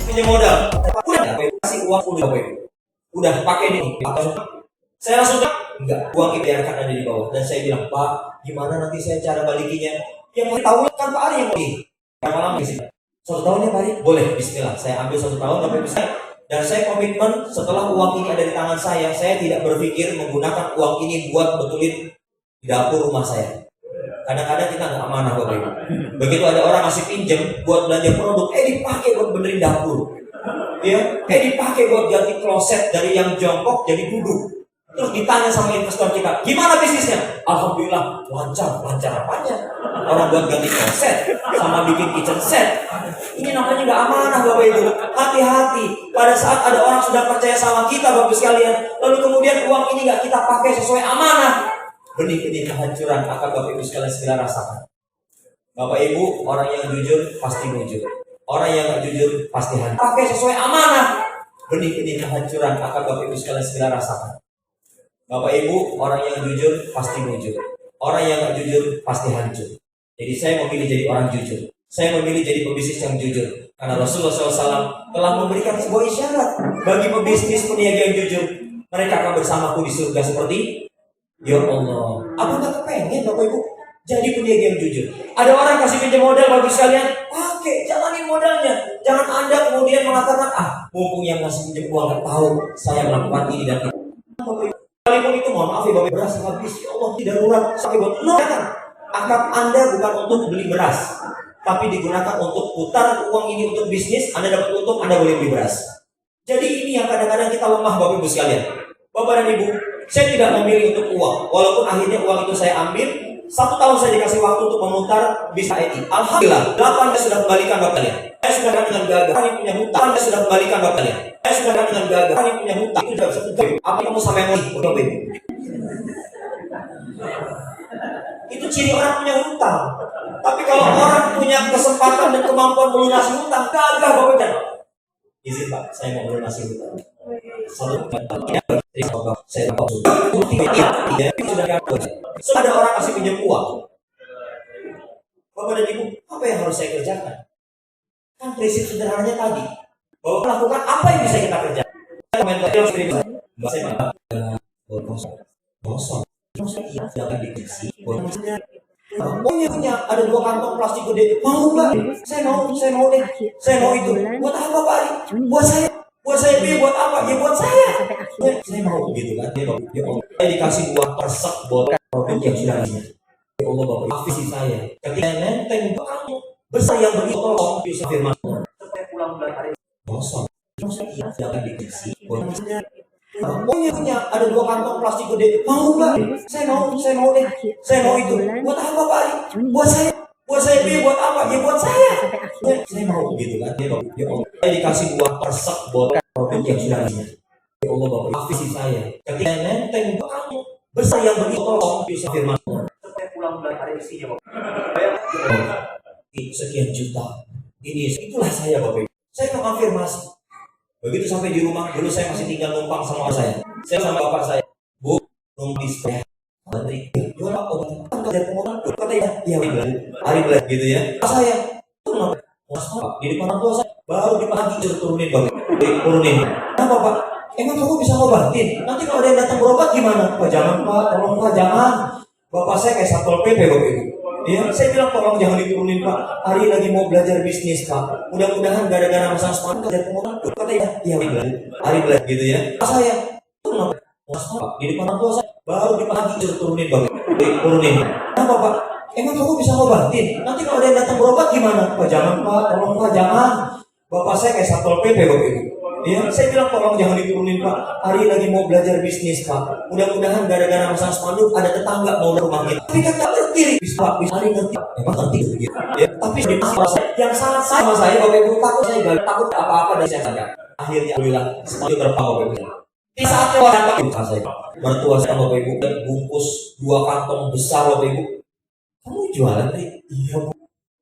pinjam modal. Udah kasih uang udah pakai nih. Saya langsung enggak, uang itu biarkan ada di bawah. Dan saya bilang, Pak, gimana nanti saya cara balikinya? Yang tahu kan Pak Ari yang mau yang malam di sini. 1 tahun ya Pak Ari? Boleh, bismillah. Saya ambil 1 tahun sampai bisa. Dan saya komitmen setelah uang ini ada di tangan saya tidak berpikir menggunakan uang ini buat betulin dapur rumah saya. Kadang-kadang kita nggak amanah Bapak Ibu. Begitu ada orang ngasih pinjam buat belanja produk, dipakai buat benerin dapur. Ya, dipakai buat ganti kloset dari yang jongkok jadi duduk. Terus ditanya sama investor kita, gimana bisnisnya? Alhamdulillah lancar apanya? Orang buat ganti kloset sama bikin kitchen set. Ini namanya nggak amanah Bapak Ibu. Hati-hati. Pada saat ada orang sudah percaya sama kita Bapak sekalian, lalu kemudian uang ini nggak kita pakai sesuai amanah, benih-benih kehancuran akan Bapak Ibu sekalian segera rasakan. Bapak Ibu, orang yang jujur pasti mujur. Orang yang nggak jujur pasti hancur. Pakai sesuai amanah, benih-benih kehancuran akan Bapak Ibu sekalian segera rasakan. Bapak Ibu, orang yang jujur pasti mujur. Orang yang nggak jujur pasti hancur. Jadi saya memilih jadi orang jujur. Saya memilih jadi pebisnis yang jujur. Karena Rasulullah SAW telah memberikan sebuah isyarat bagi pebisnis peniaga yang jujur. Mereka akan bersamaku di surga seperti, ya Allah. Apakah kepengen Bapak Ibu jadi peniaga yang jujur? Ada orang kasih pinjam modal bagi sekalian, pakai, jalanin modalnya. Jangan Anda kemudian mengatakan, mumpung yang ngasih pinjam uang nggak tahu saya melakukan ini dan itu. Walaupun itu mohon maaf ya Bapak, beras habis, ya Allah tidak darurat sampai buat akad Anda bukan untuk beli beras, tapi digunakan untuk putar uang ini untuk bisnis. Anda dapat untung, Anda boleh beli beras. Jadi ini yang kadang-kadang kita lemah Bapak Ibu sekalian. Bapak dan Ibu, saya tidak memilih untuk uang, walaupun akhirnya uang itu saya ambil. 1 tahun saya dikasih waktu untuk memutar bisnis IT. Alhamdulillah, 8 saya sudah kembalikan Bapak kalian. Saya sudah dengan gagah, kami punya hutang. Saya sudah kembalikan Bapak kalian. Saya sudah dengan gagah, kami punya hutang. Itu sudah satu. Apa kamu sampai mau Bapak Ibu? Itu ciri orang punya hutang. Tapi kalau orang punya kesempatan dan kemampuan melunasi hutang, gagah Bapak Ibu. Izin Pak, saya mau melunasi hutang. Sudah ada orang kasih pinjam uang. Bapak dan Ibu, apa yang harus saya kerjakan? Kan prinsip sederhananya tadi, bahwa melakukan apa yang bisa kita kerjakan. Komentar yang sering saya kosong, jangan dikisi. Punya ada 2 kantong plastik gede. Mau nggak? Saya mau deh. Saya mau itu. Buat apa Pak Ari? Buat saya beli buat apa? Ya buat saya. Saya mau gitu kan. Ya Allah. Saya dikasih uang persek buat produk yang sudah ada. Ya Allah Bapak, visi saya. Ketika nenteng untuk kamu besar yang begitu tolong bisa firman. Sampai pulang dari hari kosong. Jangan dikisi. Punya ada 2 kantong plastik gede. Mau nggak? Saya mau deh. Saya mau itu. Buat apa Pak Ari? Buat saya beli buat apa? Ya buat saya. Saya mau gitu kan. Ya Allah. Saya dikasih uang persek buat produk yang sudah ada. Ya Allah Bapak, visi saya. Ketika nenteng untuk kamu besar yang begitu tolong bisa firman. Sampai pulang dari hari isinya Bapak. Sekian juta. Itulah saya Bapak. Saya mengonfirmasi. Begitu sampai di rumah, dulu saya masih tinggal numpang sama saya. Saya sama bapak saya, Bu, numpang di sekolah. Menteri, jual apa? Kerja pengurangan. Katanya, iya hari belas gitu ya. Saya, kenapa? Di depan orang tua saya, baru di pagi turunin Bapak. Turunin. Kenapa Pak? Emang kamu bisa ngobatin? Nanti kalau ada yang datang berobat gimana? Pak, jangan Pak, tolong Pak, jangan. Bapak saya kayak Satpol PP Bapak Ibu. Ya, saya bilang tolong jangan diturunin Pak. Ari lagi mau belajar bisnis Pak. Mudah-mudahan gara-gara masalah semangat kerja pengurangan. Katanya, iya hari belas gitu ya. Saya, kenapa? Pak, di depan orang tua saya, baru di pagi turunin Bapak. Turunin. Kenapa Pak? Emang kamu bisa ngobatin? Nanti kalau ada yang datang berobat gimana? Pak, jangan Pak, tolong Pak, jangan. Bapak saya kayak Satpol PP Bapak Ibu. Ya, saya bilang tolong jangan diturunin Pak. Ari lagi mau belajar bisnis Pak. Mudah-mudahan gara-gara masalah spanduk ada tetangga mau ke rumah kita. Tapi kan nggak ngerti, bisa Ari ngerti. Emang ngerti gitu. Ya, tapi yang sangat sama saya Bapak Ibu, takut saya gagal, takut apa-apa dari saya. Akhirnya alhamdulillah semuanya terpau Bapak Ibu. Di saat lewat datang saya, mertua saya Bapak Ibu bungkus 2 kantong besar Bapak Ibu. Kamu jualan nih? Iya Bu.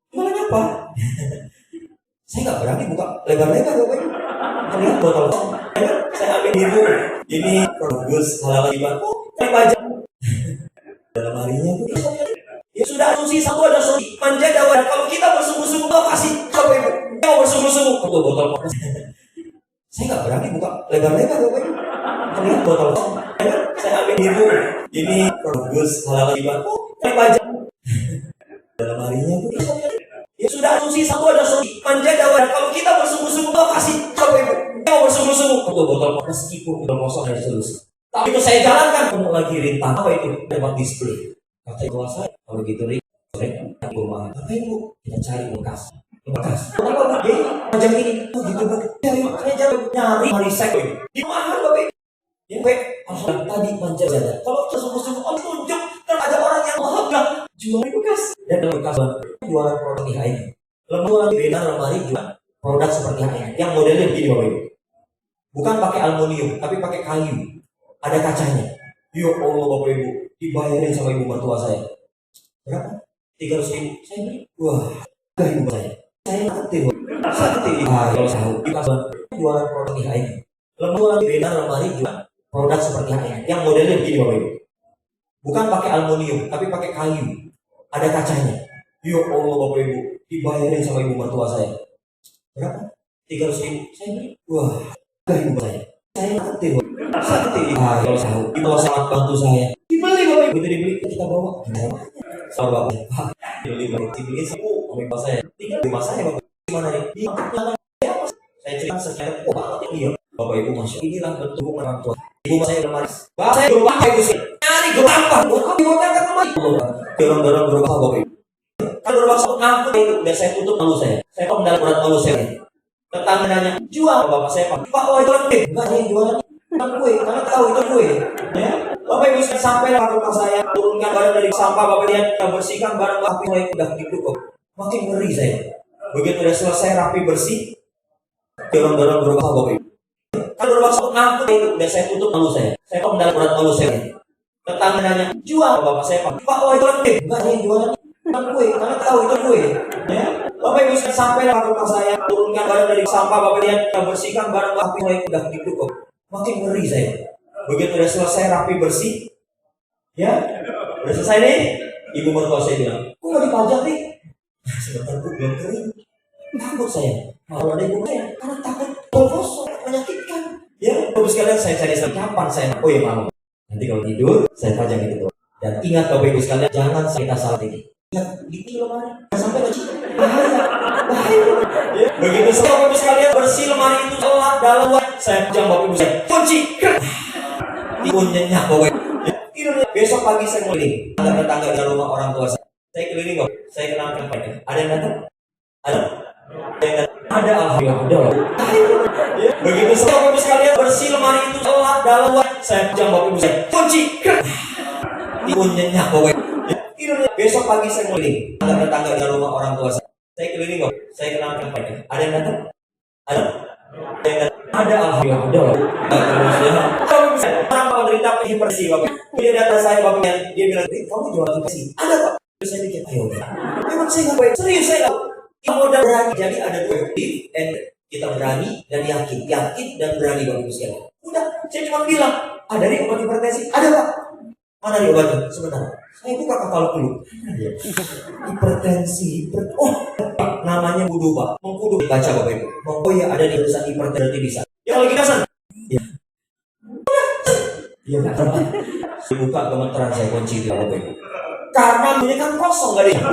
Jualannya apa? Saya nggak berani buka lebar-lebar Bapak Ibu. Terlihat botol saya ambil ibu ini bagus halal ibadah saya baca dalam harinya tuh ya sudah asumsi satu ada asumsi menjaga wadah. Kalau kita bersungguh-sungguh mau kasih coba Ibu mau bersungguh-sungguh Tuh botol kosong. Saya nggak berani buka lebar-lebar Bapak Ibu. Terlihat botol kosong. Saya ambil itu. Ini bagus halal riba. Oh, pajak. Dalam harinya tuh. Ya sudah asumsi satu ada solusi. Manja dawan. Kalau kita bersungguh-sungguh mau kasih Bapak Ibu. Mau bersungguh-sungguh. Tuh botol kosong meskipun botol kosong ada solusi. Tapi itu saya jalankan. Kamu lagi rintang apa itu? Dapat display. Kata ibu saya kalau gitu nih. Rumah apa Ibu? Kita cari bekas. Kenapa Bu? Jadi macam ini. Oh gitu Bu. Ya yuk, saya jangan nyari marisek di mahal Bapak Ibu. Ya Bapak, alhamdulillah tadi manja saja. Kalau tersungguh-sungguh oh tunjuk, kan ada orang yang mahal nggak jual bekas. Dan bekas jualan produk IHM. Lembaga beda lemari jual produk seperti IHM. Yang modelnya begini Bapak Ibu. Bukan pakai aluminium, tapi pakai kayu. Ada kacanya. Ya Allah Bapak Ibu, dibayarin sama ibu mertua saya. Berapa? 300.000. Saya beli. Wah, gak ibu saya. Saya ngerti Bu. Saya ngerti. Kalau tahu di pasar jualan produk IHM. Lembaga beda lemari jual produk seperti IHM. Yang modelnya begini Bapak Ibu. Bukan pakai aluminium, tapi pakai kayu. Ada kacanya. Ya Allah Bapak Ibu, dibayarin sama ibu mertua saya. Berapa? 300.000. Saya beli. Wah, gak ibu saya. Saya ngerti Bu. Saya ngerti. Kalau tahu di bawah sangat bantu saya. Dibeli Bapak Ibu. Itu dibeli kita bawa. Sama Bapak. Dibeli semua sama ibu saya. Tinggal di rumah saya Bapak. Gimana nih? Di mana? Saya cerita secara banget ya. Bapak Ibu masuk. Inilah bentuk orang tua. Ibu saya lemari. Bapak saya berubah Ibu sih. Nyari gerobak. Ibu saya kan lemari. Dorong-dorong gerobak Bapak Ibu. Kalau gerobak saya ngangkut itu udah saya tutup malu saya. Saya kok mendalam berat malu saya. Tetangga nanya, jual Bapak saya Pak. Pak oh itu kue. Enggak ada yang jualan. Kan kue, karena tahu itu kue. Ya. Bapak Ibu sampai lah rumah saya turunkan barang dari sampah Bapak lihat kita bersihkan barang api saya udah gitu kok. Makin ngeri saya. Begitu udah selesai rapi bersih, dorong-dorong gerobak Bapak Ibu. Kalau gerobak saya ngangkut itu udah saya tutup malu saya. Saya kok mendalam berat malu saya. Tetangga nanya, jual Bapak saya Pak. Pak oh itu kue. Enggak ada yang jualan. Kan kue, karena tahu itu kue. Ya. Bapak Ibu sampai lah rumah saya turunkan barang dari sampah Bapak lihat kita bersihkan barang api saya udah gitu kok. Makin ngeri saya. Begitu udah selesai rapi bersih, ya, udah selesai nih. Ibu mertua saya bilang, kok nggak dipajak nih? Sebentar Bu, belum kering. Takut saya. Kalau ada ibu saya, karena takut kosong menyakitkan. Ya, bagus sekalian saya cari kapan saya. Oh ya malam. Nanti kalau tidur saya pajang itu. Dan ingat Bapak Ibu sekalian, jangan kita salah ini. Ingat gitu lemari. Sampai lagi. Bahaya. Ya. Begitu Bapak Ibu sekalian bersih lemari itu celak dalam saya pajang Bapak Ibu saya. Kunci. Ibu nyenyak Bapak Ibu. Besok pagi saya mau keliling. Ada tetangga di rumah orang tua saya. Saya keliling Bapak. Saya kenalkan Pak. Ada yang datang? Ada? Ada alhamdulillah ada. Ya. Begitu Bapak Ibu sekalian bersih lemari itu celak dalam saya pajang Bapak Ibu saya. Kunci. Ibu nyenyak Bapak Ibu. Besok pagi saya mau keliling. Ada tetangga di rumah orang tua saya. Saya keliling Bapak. Saya kenalkan Pak. Ada yang datang? Ada? Ada alhamdulillah ada. Orang mau menderita hipertensi Bapak. Dia datang saya Bapak dia bilang, kamu jual hipertensi? Ada Pak. Terus saya mikir, ayo. Memang saya nggak baik. Serius saya nggak. Kita modal berani. Jadi ada dua and kita berani dan yakin, dan berani Bapak Ibu sekalian. Udah, saya cuma bilang, ada nih obat hipertensi? Ada Pak. Mana nih obatnya? Sebentar. Saya buka katalog dulu. Hipertensi. Oh, namanya kudu Pak. Mengkudu baca Bapak Ibu. Oh ya ada di tulisan hipertensi bisa. Ya kalau kita san. Ya. Ya enggak apa. Saya buka gemeteran saya kunci itu Bapak Ibu. Karena ini kan kosong enggak ada.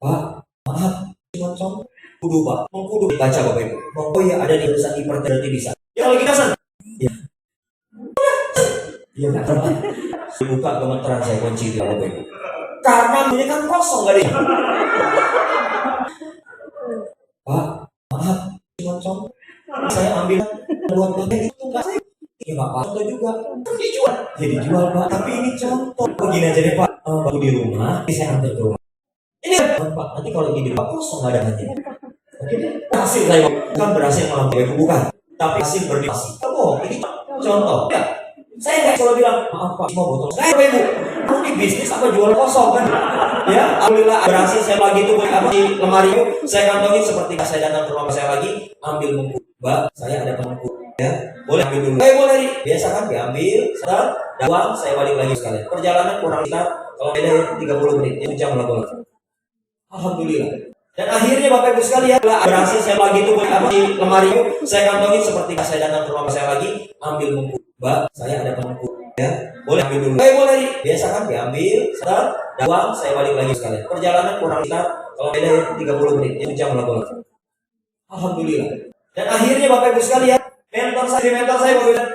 Pak, maaf. Cuma contoh. Kudu Pak. Mengkudu baca Bapak Ibu. Oh ya ada di tulisan hipertensi bisa. Ya kalau kita san. Ya. Ya enggak apa. Saya buka gemeteran saya kunci itu Bapak Ibu. Karena ini kan kosong enggak ada. Pak, maaf, cuma contoh. Saya ambil buat Bapak itu enggak saya. Ya Pak, contoh juga. Dijual. Ya dijual Pak, tapi ini contoh. Begini aja deh Pak, baru di rumah, saya ambil ke rumah. Ini Pak, nanti kalau lagi di rumah kosong enggak ada hati. Oke, hasil saya bukan berhasil melampai itu bukan, tapi hasil berdikasi. Oh, ini contoh. Ya. Saya nggak selalu bilang, maaf Pak, mau botol. Saya Ibu, aku di bisnis apa jual kosong kan? Ya, alhamdulillah berhasil saya pagi itu apa di lemari itu saya kantongin seperti saya datang ke rumah saya lagi ambil mengkudu. Mbak, saya ada mengkudu. Ya, boleh ambil dulu. Boleh nih. Biasa kan diambil, setelah uang saya balik lagi sekalian. Perjalanan kurang sekitar kalau beda 30 menit, itu jam lah boleh. Alhamdulillah. Dan akhirnya Bapak Ibu sekalian, berhasil saya lagi itu di lemari itu, saya kantongin seperti saya datang ke rumah saya lagi, ambil buku. Mbak, saya ada buku. Ya, boleh ambil dulu. Boleh. Biasa kan diambil, setelah uang saya balik lagi sekalian. Perjalanan kurang sekitar kalau beda 30 menit, itu jam lah boleh. Alhamdulillah. Dan akhirnya Bapak Ibu sekalian, mentor saya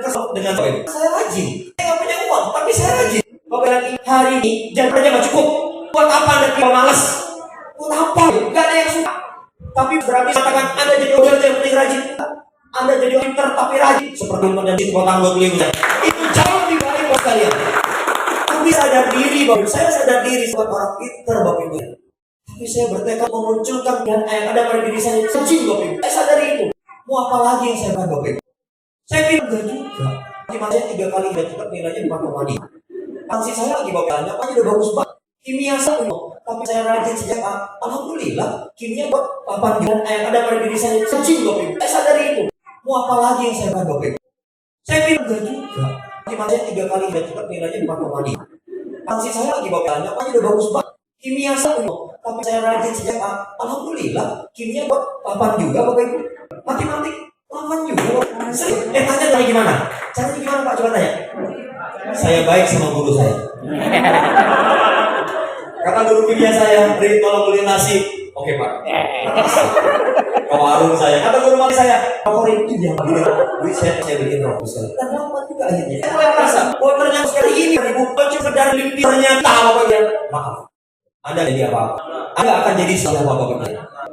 kesel dengan Bapak Ibu. Saya rajin, saya nggak punya uang, tapi saya rajin. Bapak lagi hari ini jam kerja nggak cukup. Buat apa Anda tinggal malas? Buat apa? Gak ada yang suka. Tapi berarti katakan Anda jadi orang yang penting rajin. Anda jadi pinter tapi rajin. Seperti menjadi potong buat beli itu jauh lebih baik buat kalian. Tapi sadar diri, Bapak. Saya sadar diri sebagai orang pinter, Bapak Ibu. Tapi saya bertekad memunculkan yang ada pada diri saya rajin, Bapak Ibu. Saya sadari itu. Mau apa lagi yang saya buat, Bapak Ibu? Saya pikir enggak juga. Cuma saya 3 kali udah cepat nilainya 4,5. Pangsi saya lagi Bapak, apa udah bagus banget. Kimia saya tapi saya rajin sejak alhamdulillah kimia buat 8 bulan yang ada pada diri saya rajin, Bapak Ibu. Saya sadari itu. Mau apa lagi yang saya buat, Bapak Ibu? Saya pikir enggak juga. Cuma saya 3 kali udah cepat nilainya 4,5. Pangsi saya lagi Bapak, apa udah bagus banget. Kimia saya tapi saya rajin sejak alhamdulillah kimia buat 8 juga, Bapak Ibu. Matematik 8 juga. Tanya dari gimana? Caranya gimana Pak? Coba tanya. Saya baik sama guru saya. Kata guru kimia saya, beri tolong beli nasi. Oke Pak. Ke warung saya. Kata guru mati saya, favorit itu dia beli. Duit saya beliin rokok sekali. Dan dapat juga akhirnya. Saya mulai merasa, oh ternyata sekali ini Ibu bukan sekedar mimpi, ternyata Bapak ya. Maaf. Anda jadi apa? Anda akan jadi siapa Bapak?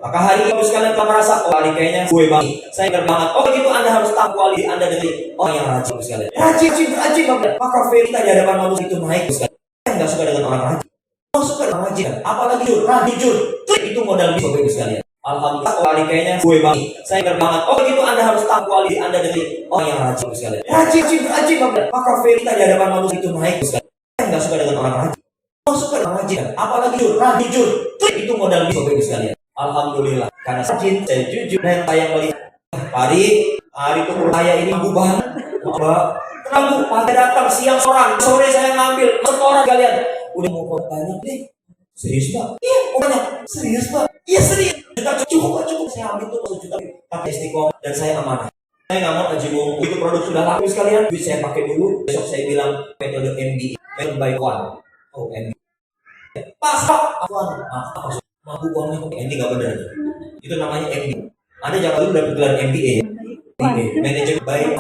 Maka hari ini sekalian telah merasa, oh hari kayaknya gue banget. Saya banget. Oh begitu Anda harus tahu kualitas Anda dari orang yang rajin sekalian. Rajin Bapak. Maka veritas di hadapan manusia itu naik sekalian. Saya nggak suka dengan orang rajin. Suka dengan rajin. Apalagi jujur. Itu modal bisa Bapak sekalian. Alhamdulillah, oh hari kayaknya gue banget. Saya banget. Oh begitu Anda harus tahu kualitas Anda dari orang yang rajin sekalian. Rajin Bapak. Maka veritas di hadapan manusia itu naik sekalian. Saya nggak suka dengan orang rajin. Suka dengan rajin. Apalagi jujur. Itu modal bisa Bapak sekalian. Alhamdulillah, karena rajin, saya jujur dan saya melihat hari itu saya ini mampu banget. Kamu pagi datang, siang seorang, sore saya ngambil, orang kalian udah mau banyak deh. Serius Pak? Iya, banyak. Serius Pak? Iya serius. Cukup. Saya ambil tuh 1 juta, pakai istiqomah dan saya amanah. Saya nggak mau aji bungku. Itu produk sudah laku sekalian. Duit saya pakai dulu. Besok saya bilang metode MBA, made by one. Oh MBA. Pasal apa? Mampu uangnya kok MBA nggak benar. Itu namanya MBA. Anda jangan dulu dapat gelar MBA. Manajer baik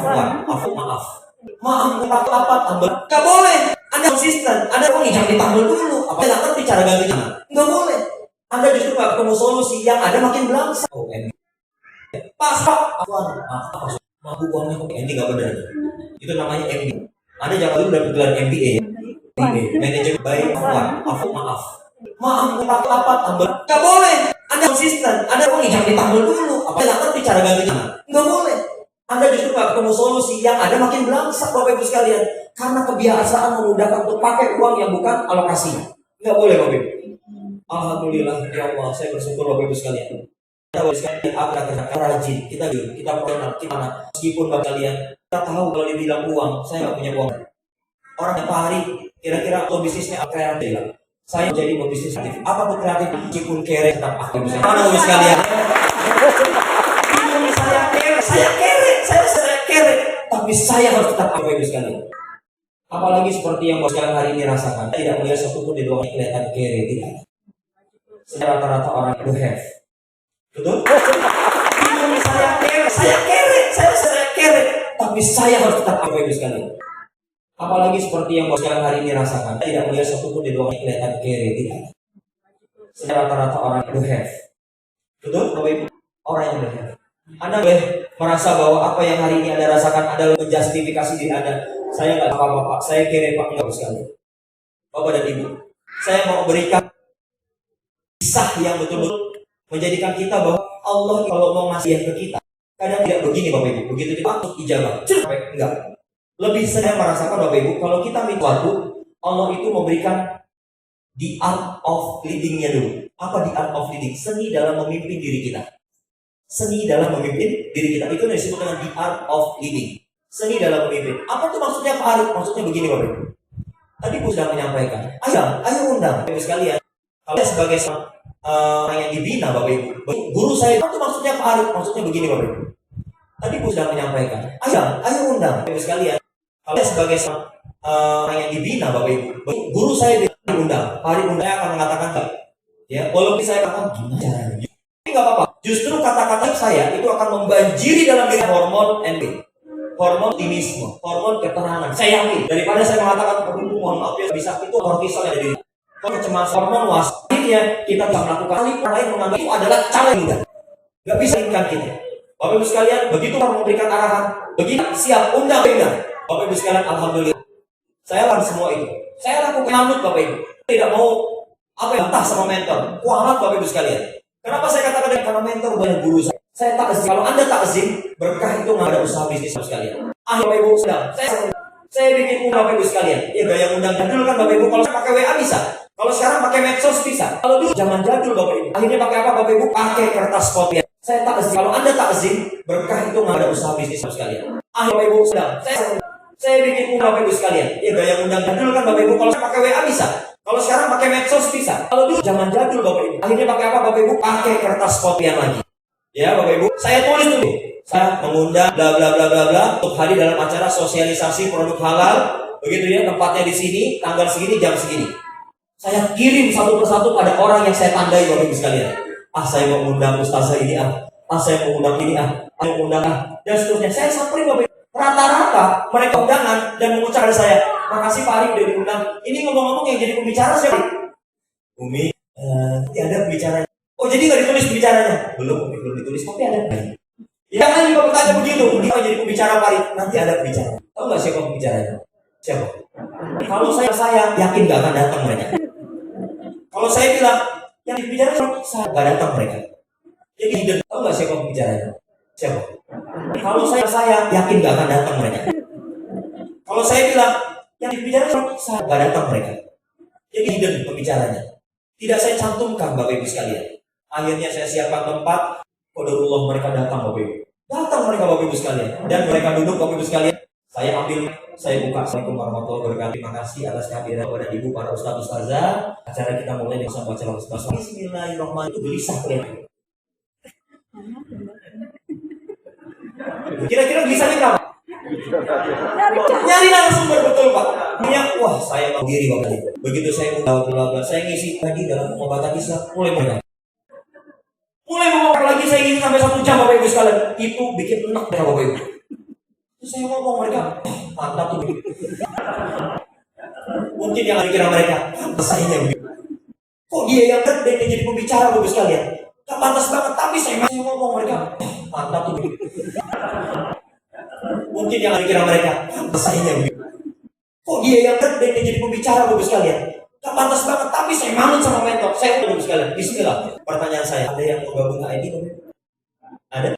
maaf rapat tambah. Nggak boleh. Anda konsisten. Anda jangan ditambal dulu. Apa nggak ngerti cara gantinya? Nggak boleh. Anda justru nggak ketemu solusi yang ada makin belangsa. Oh MBA. Pasal mampu uangnya kok MBA nggak benar. Itu namanya MBA. Anda jangan dulu dapat gelar MBA. Manajer baik rapat tambah. Nggak boleh. Anda konsisten. Anda jangan ditambal dulu. Apa nggak ngerti cara gantinya? Nggak boleh. Anda justru nggak ketemu solusi yang ada makin belangsak Bapak Ibu sekalian. Karena kebiasaan memudahkan untuk pakai uang yang bukan alokasinya. Nggak boleh Bapak Ibu. Alhamdulillah ya Allah, saya bersyukur Bapak Ibu sekalian. Kita sekalian apa rajin, kita pernah gimana? Meskipun Bapak kalian kita tahu kalau dibilang uang, saya nggak punya uang. Orang yang hari kira-kira atau bisnisnya apa yang bilang? Saya jadi pebisnis aktif. Apa tuh kreatif? Meskipun kere tetap aktif. Mana Bapak sekalian? Saya kere, tapi saya harus tetap aktif sekalian. Apalagi seperti yang Bapak sekalian hari ini rasakan. Saya tidak melihat satu pun di ruangan kelihatan kere, tidak. Saya rata-rata orang itu have. Betul? Saya kere, tapi saya harus tetap aktif sekalian. Apalagi seperti yang Bapak sekalian hari ini rasakan. Saya tidak melihat satu pun di ruangan kelihatan kere, tidak. Saya rata-rata orang itu have. Betul? Bapak Ibu? Orang yang have. Anda boleh merasa bahwa apa yang hari ini Anda rasakan adalah menjustifikasi diri Anda. Saya nggak apa-apa Pak, saya kere Pak, enggak sekali. Bapak dan Ibu, saya mau berikan kisah yang betul-betul menjadikan kita bahwa Allah kalau mau ngasih ke kita, kadang tidak begini Bapak Ibu. Begitu kita masuk ijabah, enggak. Lebih sering merasakan Bapak Ibu, kalau kita minta sesuatu, Allah itu memberikan the art of leading-nya dulu. Apa the art of leading? Seni dalam memimpin diri kita. Seni dalam memimpin diri kita. Itu yang disebut dengan the art of leading. Seni dalam memimpin. Apa itu maksudnya Pak Arif? Maksudnya begini Bapak Ibu. Tadi Bu sudah menyampaikan. Ayo undang Bapak Ibu sekalian. Kalau sebagai orang yang dibina Bapak Ibu. Guru saya itu maksudnya Pak Arif, maksudnya begini Bapak Ibu. Tadi Bu sudah menyampaikan, ayo undang Bapak Ibu sekalian. Kalau sebagai orang yang dibina Bapak Ibu, guru saya diundang, Pak Arif undang, saya akan mengatakan ya, walaupun saya katakan gimana caranya, ini nggak apa-apa. Justru kata-kata saya itu akan membanjiri dalam diri hormon NB, hormon optimisme, hormon ketenangan. Saya yakin daripada saya mengatakan, aduh mohon maaf ya bisa, itu kortisol yang ada di diri. Kecemasan, hormon was. Akhirnya kita bisa melakukan hal lain menganggap itu adalah cara yang mudah. Nggak bisa inginkan kita. Bapak Ibu sekalian, begitu orang memberikan arahan, begitu siap undang. Bapak Ibu sekalian, alhamdulillah, saya lakukan semua itu. Saya lakukan lanjut Bapak Ibu. Tidak mau entah sama mentor. Kualat Bapak Ibu sekalian. Kenapa saya katakan karena mentor banyak guru saya. Saya takzim. Kalau Anda takzim, berkah itu nggak ada usaha bisnis Bapak sekalian. Bapak Ibu sedang. Saya bikin Bapak Ibu sekalian. Ya gaya undang jadul kan Bapak Ibu. Kalau saya pakai WA bisa. Kalau sekarang pakai medsos bisa. Kalau dulu zaman jadul Bapak Ibu. Akhirnya pakai apa Bapak Ibu? Pakai kertas kopian. Saya takzim. Kalau Anda takzim, berkah itu nggak ada usaha bisnis Bapak sekalian. Bapak Ibu sedang. Saya bikin Bapak Ibu sekalian. Ya gaya undang jadul kan Bapak Ibu. Kalau saya pakai WA bisa. Kalau sekarang pakai medsos bisa. Kalau dulu zaman jadul Bapak Ibu. Akhirnya pakai apa Bapak Ibu? Pakai kertas kopian lagi. Ya Bapak Ibu. Saya tulis dulu. Saya mengundang bla bla bla bla bla untuk hadir dalam acara sosialisasi produk halal. Begitu ya, tempatnya di sini, tanggal segini, jam segini. Saya kirim satu persatu pada orang yang saya tandai Bapak Ibu sekalian. Saya mau mengundang ustazah ini saya mau mengundang ini saya mau mengundang dan seterusnya. Saya samperin Bapak Ibu. Rata-rata mereka undangan dan mengucapkan pada saya, makasih Pak Arif udah diundang. Ini ngomong-ngomong yang jadi pembicara siapa? Umi, ada pembicaranya. Oh jadi nggak ditulis pembicaranya? Belum ditulis, tapi ada. Ya kan juga bertanya begitu. Dia jadi pembicara Pak Arif, nanti ada pembicara. Tahu nggak siapa pembicaranya? Siapa? Kalau saya yakin nggak akan datang mereka. Kalau saya bilang yang dibicara saya nggak datang mereka. Jadi tahu nggak siapa pembicaranya? Siapa? Kalau saya yakin nggak akan datang mereka. Kalau saya bilang yang dibicara saya nggak datang mereka. Jadi hidden pembicaranya. Tidak saya cantumkan Bapak Ibu sekalian. Akhirnya saya siapkan tempat. Qadarullah mereka datang Bapak Ibu. Datang mereka Bapak Ibu sekalian. Dan mereka duduk Bapak Ibu sekalian. Saya ambil, saya buka. Assalamualaikum warahmatullahi wabarakatuh. Terima kasih atas kehadiran kepada ibu para ustaz ustazah. Acara kita mulai dengan baca ustaz. Bismillahirrahmanirrahim. Itu gelisah kelihatan. Kira-kira gelisahnya berapa? Nyari narasumber betul Pak. Dia wah saya mau diri Bapak Ibu. Begitu saya bla saya ngisi lagi dalam pengobatan Islam mulai ngomong lagi saya ngisi sampai 1 jam Bapak Ibu sekalian. Itu bikin enak ya Bapak Ibu. Terus saya ngomong mereka mantap tuh. Mungkin yang kira mereka sayangnya begitu. Kok dia yang gede jadi pembicara Bapak Ibu sekalian? Gak pantas banget tapi saya masih ngomong mereka mantap tuh. Mungkin yang kira mereka sayangnya begitu. Kok dia yang gede jadi pembicara Bapak Ibu sekalian? Gak pantas banget tapi saya manut sama mentor. Saya Bapak Ibu sekalian. Bismillah. Pertanyaan saya, ada yang mau gabung ke ID Bapak Ibu? Ada?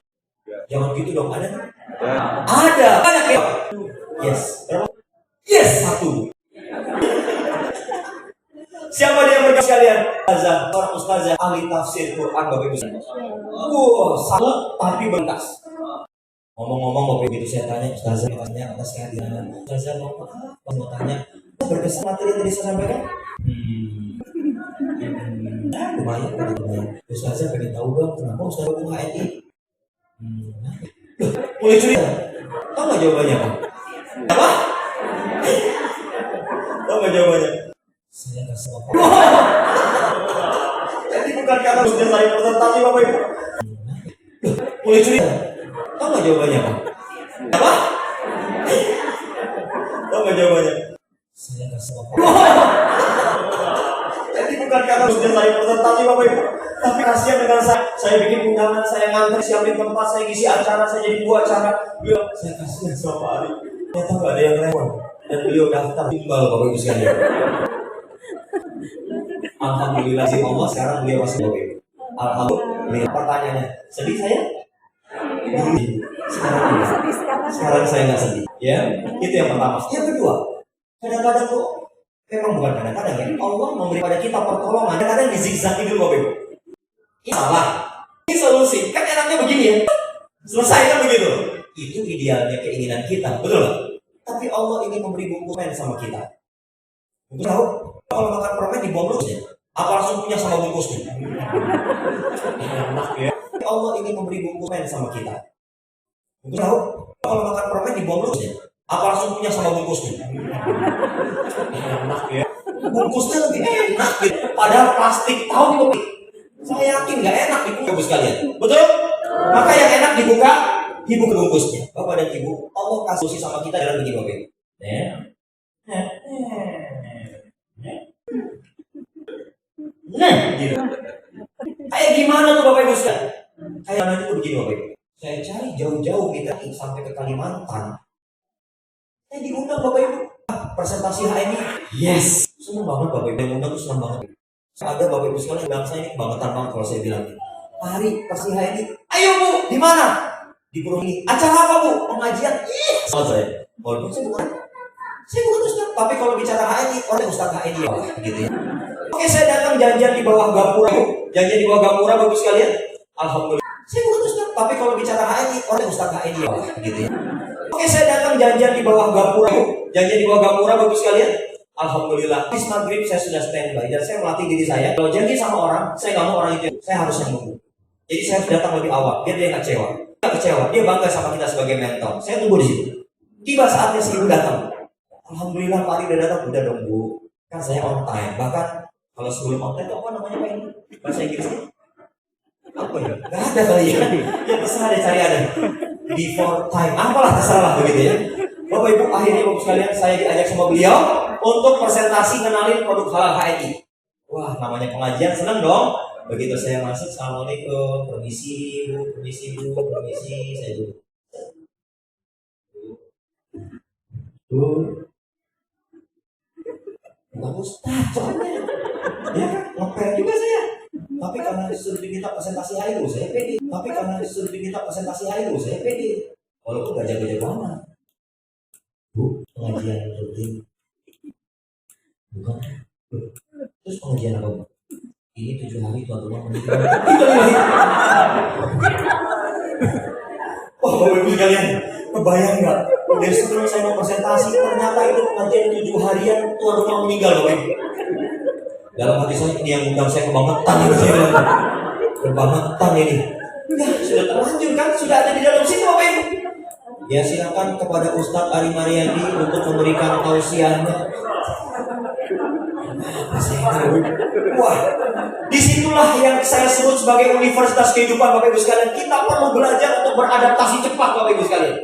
Jangan gitu dong, ada? Ada. Banyak ya? Yes. Yes, 1. Siapa dia mereka sekalian? Ustazah, orang ustazah ahli tafsir Quran Bapak Ibu sekalian. Satu tapi bengkas. Ngomong-ngomong Bapak Ibu itu saya tanya ustazah tanya atas kehadiran. Ustazah mau tanya berkesan materi yang tadi saya sampaikan? Lumayan. Ustazah pengen tahu dong kenapa ustazah hubung HNI? Mulai curiga. Tahu nggak jawabannya Pak? Apa? Tahu nggak jawabannya? Saya nggak semua. Jadi bukan kata sudah saya presentasi Bapak Ibu. Mulai curiga. Tahu nggak jawabannya Pak? Apa? Tahu nggak jawabannya? Saya nggak semua. Jadi bukan kata sudah saya presentasi Bapak Ibu. Tapi kasihan dengan saya bikin undangan, saya nganter, siapin tempat, saya ngisi acara, saya jadi buat acara. Beliau, saya kasihan sama Pak Ari. Ternyata nggak ada yang lewat. Dan beliau daftar timbal Bapak Ibu sekalian. Alhamdulillah sih Allah sekarang beliau masih Bapak Ibu. Alhamdulillah. Pertanyaannya, sedih saya? Sekarang saya nggak sedih. Ya, itu yang pertama. Yang kedua, kadang-kadang kok memang bukan kadang-kadang ya. Allah memberi pada kita pertolongan. Kadang-kadang dizigzagi dulu Bapak Ibu. Ini salah. Ini solusi. Kan enaknya begini ya. Selesai kan begitu. Itu idealnya keinginan kita, betul nggak? Tapi Allah ingin memberi bumbu permen sama kita. Mungkin tahu kalau makan permen dibuang dulu ya. Apa langsung punya sama bungkusnya? Enak ya. Allah ingin memberi bungkusan sama kita. Bungkus tahu? Kalau makan permen dibuang dulu ya. Apa langsung punya sama bungkusnya? Enak ya. Bungkusnya lebih enak gitu. Padahal plastik tahu itu. Saya yakin nggak enak dibuka sekalian. Betul? Maka yang enak dibuka bungkusnya. Bapak dan Ibu, Allah kasih sama kita dalam begini Bapak. Nah, gitu. Kayak gimana tuh Bapak Ibu sekalian? Kayak mana itu begini Bapak Ibu. Saya cari jauh-jauh kita sampai ke Kalimantan. Saya diundang Bapak Ibu. Presentasi HMI. Yes. Senang banget Bapak Ibu. Yang undang tuh senang banget. Ada Bapak Ibu sekalian yang saya ini kebangetan banget kalau saya bilang. Hari pasti HMI. Ayo Bu, di mana? Di Pulau ini. Acara apa Bu? Pengajian. Sama saya. Walaupun saya bukan Ustaz. Tapi kalau bicara HMI, oleh Ustaz HMI gitu ya. Oke, saya datang janjian di bawah gapura. Janjian di bawah gapura Bapak sekalian. Alhamdulillah. Saya bukan Ustaz. Tapi kalau bicara HMI, oleh Ustaz HMI gitu ya. Oke, saya datang janjian di bawah gapura. Janjian di bawah gapura Bapak sekalian. Alhamdulillah. Habis maghrib saya sudah standby dan saya melatih diri saya. Kalau janji sama orang, saya nggak mau orang itu. Saya harus nunggu. Jadi saya harus datang lebih awal biar dia nggak kecewa. Dia bangga sama kita sebagai mentor. Saya tunggu di situ. Tiba saatnya si ibu datang. Alhamdulillah Pak udah datang. Udah dong Bu. Kan saya on time. Bahkan kalau sebelum on time itu apa namanya Pak ini? Bahasa Inggrisnya? Apa ya? Gak ada kali ya. Ya terserah deh cari ada. Before time. Apalah terserah begitu ya. Bapak Ibu akhirnya Bapak sekalian saya diajak sama beliau untuk presentasi kenalin produk halal HMI. Wah namanya pengajian senang dong. Begitu saya masuk, assalamualaikum, permisi Bu, permisi Bu, permisi, saya dulu. Bu, Pak Ustaz, soalnya, ya kan, ngepel juga saya. Tapi karena disuruh diminta presentasi HMI, saya pede. Walaupun gak jago-jago amat. Bu, pengajian rutin. Bukan. Terus pengajian apa Bu? Ini 7 hari tuan-tuan menit. Wah Bapak Ibu sekalian, kebayang nggak? Dari sebelum saya mau presentasi, ternyata itu pengajian 7 harian tuan rumah meninggal Bapak Ibu. Dalam hati saya ini yang undang saya kebangetan ini saya. Kebangetan ini. Ya sudah terlanjur kan, sudah ada di dalam situ Bapak Ibu. Ya silakan kepada Ustadz Ari Mariadi untuk memberikan tausiahnya. Wah, disitulah yang saya sebut sebagai universitas kehidupan Bapak Ibu sekalian. Kita perlu belajar untuk beradaptasi cepat Bapak Ibu sekalian.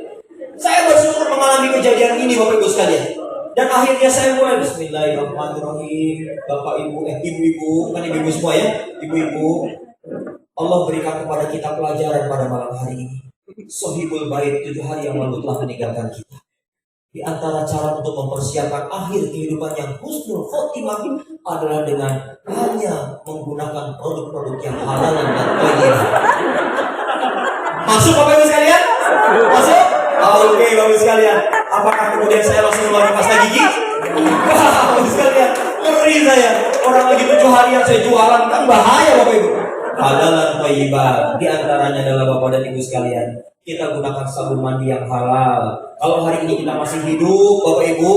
Saya bersyukur mengalami kejadian ini Bapak Ibu sekalian. Dan akhirnya saya mulai Bismillahirrahmanirrahim. Bapak Ibu, ibu-ibu, kan ibu-ibu semua ya, ibu-ibu. Allah berikan kepada kita pelajaran pada malam hari ini. Sohibul Bait 7 hari yang lalu telah meninggalkan kita. Di antara cara untuk mempersiapkan akhir kehidupan yang husnul khotimah adalah dengan hanya menggunakan produk-produk yang halal dan thayyib. Masuk Bapak Ibu sekalian? Masuk? Oke Bapak Ibu sekalian. Apakah kemudian saya langsung keluar pasta gigi? Bapak Ibu sekalian, ngeri saya. Orang lagi 7 hari yang saya jualan kan bahaya Bapak Ibu. Halal dan thayyibah. Di antaranya adalah Bapak dan Ibu sekalian, kita gunakan sabun mandi yang halal. Kalau hari ini kita masih hidup, Bapak Ibu,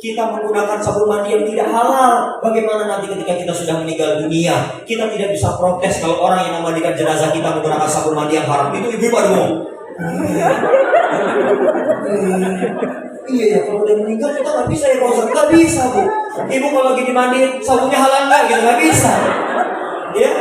kita menggunakan sabun mandi yang tidak halal. Bagaimana nanti ketika kita sudah meninggal dunia? Kita tidak bisa protes kalau orang yang memandikan jenazah kita menggunakan sabun mandi yang haram. Itu ibu-ibu ada ngomong. Iya ya, kalau udah meninggal kita nggak bisa ya Pak Ustaz. Nggak bisa Bu. Ibu kalau lagi dimandiin sabunnya halal nggak? Gitu nggak bisa. Ya,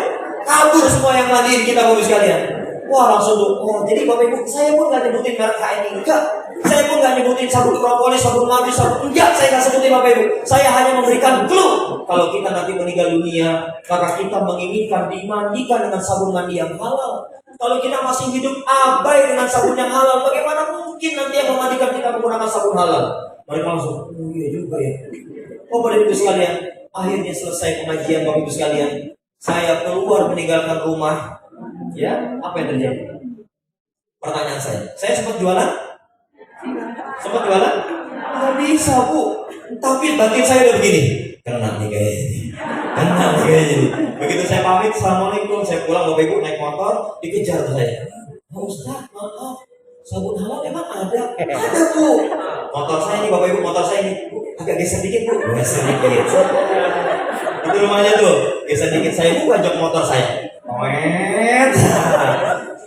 kabur semua yang mandiin kita Bapak sekalian. Wah langsung tuh, oh jadi Bapak Ibu, saya pun nggak nyebutin merek HMI, enggak. Saya pun nggak nyebutin sabun propolis, sabun mandi, sabun enggak. Saya nggak sebutin Bapak Ibu. Saya hanya memberikan clue. Kalau kita nanti meninggal dunia, maka kita menginginkan dimandikan dengan sabun mandi yang halal. Kalau kita masih hidup abai dengan sabun yang halal, bagaimana mungkin nanti yang memandikan kita menggunakan sabun halal? Mereka langsung, oh iya juga ya. Oh Bapak Ibu sekalian, akhirnya selesai pengajian Bapak Ibu sekalian. Saya keluar meninggalkan rumah. Ya, apa yang terjadi? Pertanyaan saya sempat jualan? Sempat jualan? Nggak bisa Bu. Tapi batin saya udah begini. Kena nih kayaknya. Begitu saya pamit, assalamualaikum, saya pulang Bapak Ibu naik motor, dikejar saya. Pak Ustaz, maaf, sabun halal emang ada? Ada Bu. Motor saya ini Bapak Ibu, motor saya ini. Bu, agak geser dikit Bu. Geser dikit. Itu rumahnya tuh. Geser dikit, saya buka jok motor saya. Wet.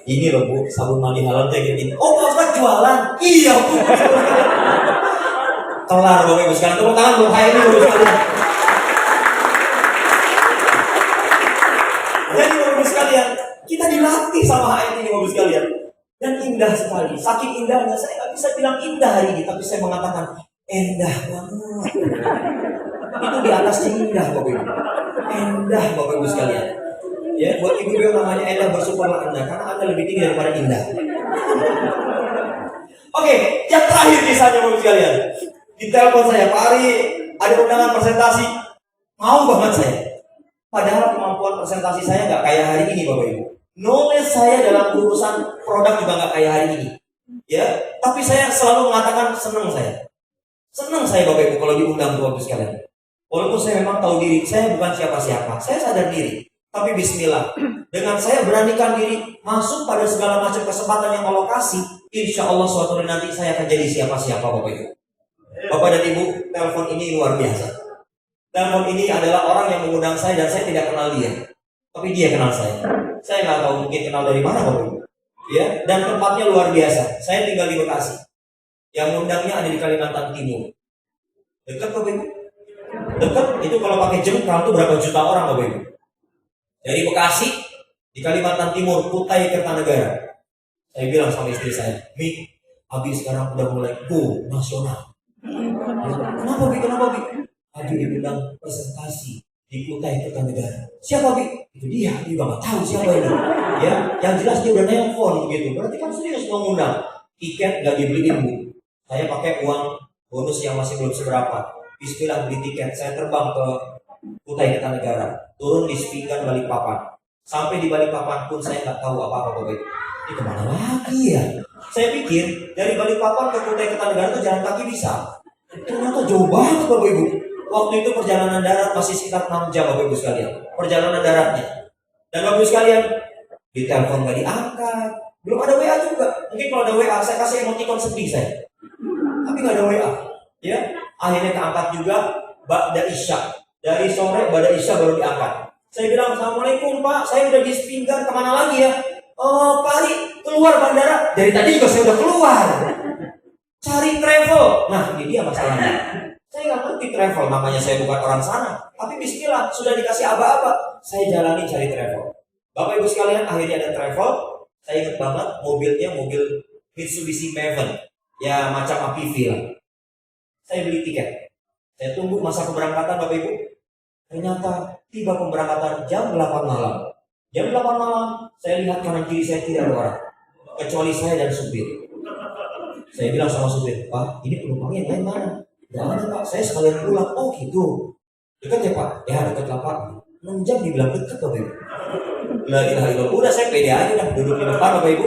Ini loh Bu, sabun mandi halal kayak gini. Oh, Pak Ustadz jualan? Iya Bu. Kelar Bapak Ibu sekalian. Tepuk tangan buat HMI Bapak Ibu sekalian. Jadi Bapak Ibu sekalian, kita dilatih sama HMI ini Bapak Ibu sekalian. Dan indah sekali. Saking indahnya, saya nggak bisa bilang indah hari ini, tapi saya mengatakan indah banget. Itu di atasnya indah Bapak Ibu. Indah Bapak Ibu sekalian. Ya, buat ibu-ibu yang namanya Endah, bersyukurlah Anda karena Anda lebih tinggi daripada Indah. Oke, yang terakhir kisahnya Bapak sekalian. Di telepon saya, Pak Ari, ada undangan presentasi. Mau banget saya. Padahal kemampuan presentasi saya nggak kayak hari ini Bapak Ibu. Knowledge saya dalam urusan produk juga nggak kayak hari ini. Ya, tapi saya selalu mengatakan senang saya. Senang saya Bapak Ibu kalau diundang Bapak Ibu sekalian. Walaupun saya memang tahu diri, saya bukan siapa-siapa. Saya sadar diri. Tapi bismillah, dengan saya beranikan diri masuk pada segala macam kesempatan yang Allah kasih, insya Allah suatu hari nanti saya akan jadi siapa-siapa Bapak Ibu. Bapak dan Ibu, telepon ini luar biasa. Telepon ini adalah orang yang mengundang saya dan saya tidak kenal dia, tapi dia kenal saya. Saya nggak tahu mungkin kenal dari mana Bapak Ibu. Ya, dan tempatnya luar biasa. Saya tinggal di Bekasi. Yang undangnya ada di Kalimantan Timur. Dekat Bapak Ibu. Dekat itu kalau pakai jengkal itu berapa juta orang Bapak Ibu. Dari Bekasi di Kalimantan Timur, Kutai Kertanegara. Saya bilang sama istri saya, Mi, Abi sekarang udah mulai go nasional. Kenapa Bi? Kenapa Bi? Abi dibilang presentasi di Kutai Kertanegara. Siapa Bi? Itu dia juga nggak tahu siapa ini. Ya, yang jelas dia udah nelpon gitu. Berarti kan serius mengundang. Tiket nggak dibeliin Bu. Saya pakai uang bonus yang masih belum seberapa. Bismillah beli tiket. Saya terbang ke Kutai Kertanegara, turun di Sepinggan Balikpapan. Sampai di Balikpapan pun saya nggak tahu apa-apa Bapak Ibu. Ini kemana lagi ya? Saya pikir dari Balikpapan ke Kutai Kertanegara itu jalan kaki bisa. Ternyata jauh banget Bapak Ibu. Waktu itu perjalanan darat masih sekitar 6 jam Bapak Ibu sekalian. Perjalanan daratnya. Dan Bapak Ibu sekalian, di telepon nggak diangkat. Belum ada WA juga. Mungkin kalau ada WA saya kasih emoticon sedih saya. Tapi nggak ada WA. Ya, akhirnya keangkat juga Ba'da Isya. Dari sore Ba'da Isya baru diangkat. Saya bilang, Assalamualaikum Pak, saya udah di Sepinggan, kemana lagi ya? Oh Pak Ari, keluar bandara. Dari tadi juga saya udah keluar. Cari travel. Nah ini dia masalahnya. Saya nggak ngerti travel, namanya saya bukan orang sana. Tapi bismillah, sudah dikasih aba-aba. Saya jalani cari travel. Bapak Ibu sekalian, akhirnya ada travel. Saya ingat banget, mobilnya mobil Mitsubishi Maven. Ya macam APV lah. Saya beli tiket. Saya tunggu masa keberangkatan Bapak Ibu. Ternyata tiba pemberangkatan jam 8 malam. Jam 8 malam, saya lihat kanan kiri saya tidak ada orang. Kecuali saya dan supir. Saya bilang sama supir, Pak, ini penumpangnya yang lain mana? Tidak ada Pak, saya sekalian pulang. Oh gitu. Dekat ya Pak? Ya dekat lah Pak. 6 jam dibilang dekat Bapak Ibu. La ilaha illallah. Udah saya pede aja dah. Duduk di depan Bapak Ibu.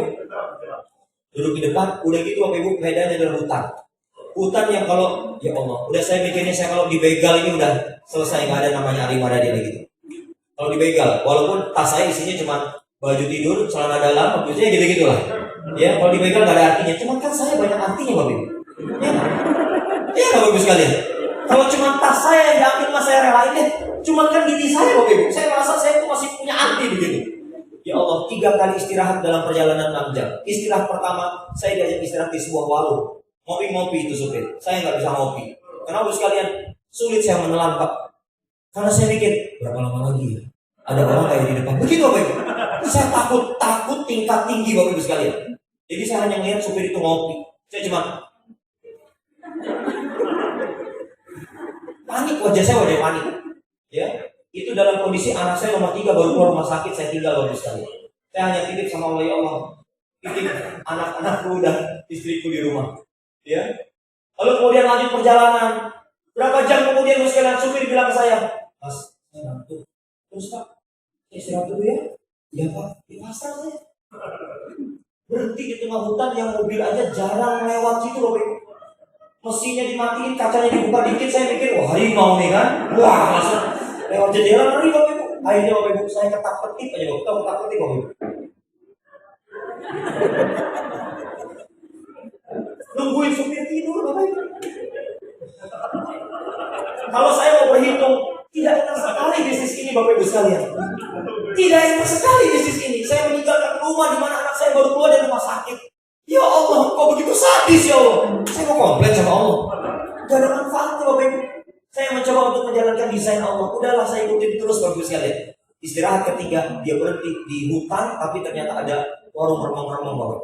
Duduk di depan. Udah gitu Bapak Ibu, medannya adalah hutan. Hutan yang kalau, ya Allah, udah saya mikirnya saya kalau dibegal ini udah selesai, nggak ada namanya Arimada dia gitu. Kalau dibegal, walaupun tas saya isinya cuma baju tidur, celana dalam, maksudnya gitu-gitu lah. Ya, kalau dibegal nggak ada artinya. Cuma kan saya banyak artinya Bapak Ibu. Ya kan? Ya nggak bagus sekali. Kalau cuma tas saya yang diambil mas saya relain deh. Cuma kan gigi saya Bapak Ibu. Saya merasa saya itu masih punya arti begitu. Ya Allah, 3 kali istirahat dalam perjalanan 6 jam. Istirahat pertama, saya diajak istirahat di sebuah warung. Ngopi-ngopi itu supir. Saya nggak bisa ngopi. Kenapa sekalian? Sulit saya menelan Pak. Karena saya mikir, berapa lama lagi ya? Ada orang kayak di depan. Begitu Bapak Ibu. Saya takut tingkat tinggi Bapak Ibu sekalian. Jadi saya hanya ngeliat supir itu ngopi. Saya cuma panik, wajah saya wajah panik. Ya, itu dalam kondisi anak saya nomor 3 baru keluar rumah sakit, saya tinggal Bapak Ibu sekalian. Saya hanya titip sama Allah, ya Allah, titip anak-anakku dan istriku di rumah. Ya. Lalu kemudian lanjut perjalanan. Berapa jam kemudian Bapak sekalian, supir bilang ke saya, Mas, saya ngantuk. Terus Pak, saya istirahat dulu ya. Iya Pak, di pasar saya. Berhenti di tengah hutan yang mobil aja jarang lewat situ Bapak Ibu. Mesinnya dimatiin, kacanya dibuka dikit, saya mikir, wah harimau nih kan. Wah, langsung lewat jendela ngeri Bapak Ibu. Akhirnya Bapak Ibu, saya ketak-ketik aja Bapak Ibu. Ketak-ketik Bapak Ibu. Nungguin supir tidur Bapak Ibu. Kalau saya mau berhitung, tidak enak sekali di rumah di mana anak saya baru keluar dari rumah sakit. Ya Allah, kok begitu sadis ya Allah. Saya mau komplain sama Allah. Gak ada manfaatnya Bapak Ibu. Saya mencoba untuk menjalankan desain Allah. Udahlah saya ikutin terus bagus sekali. Istirahat ketiga, dia berhenti di hutan, tapi ternyata ada warung remang-remang Bapak.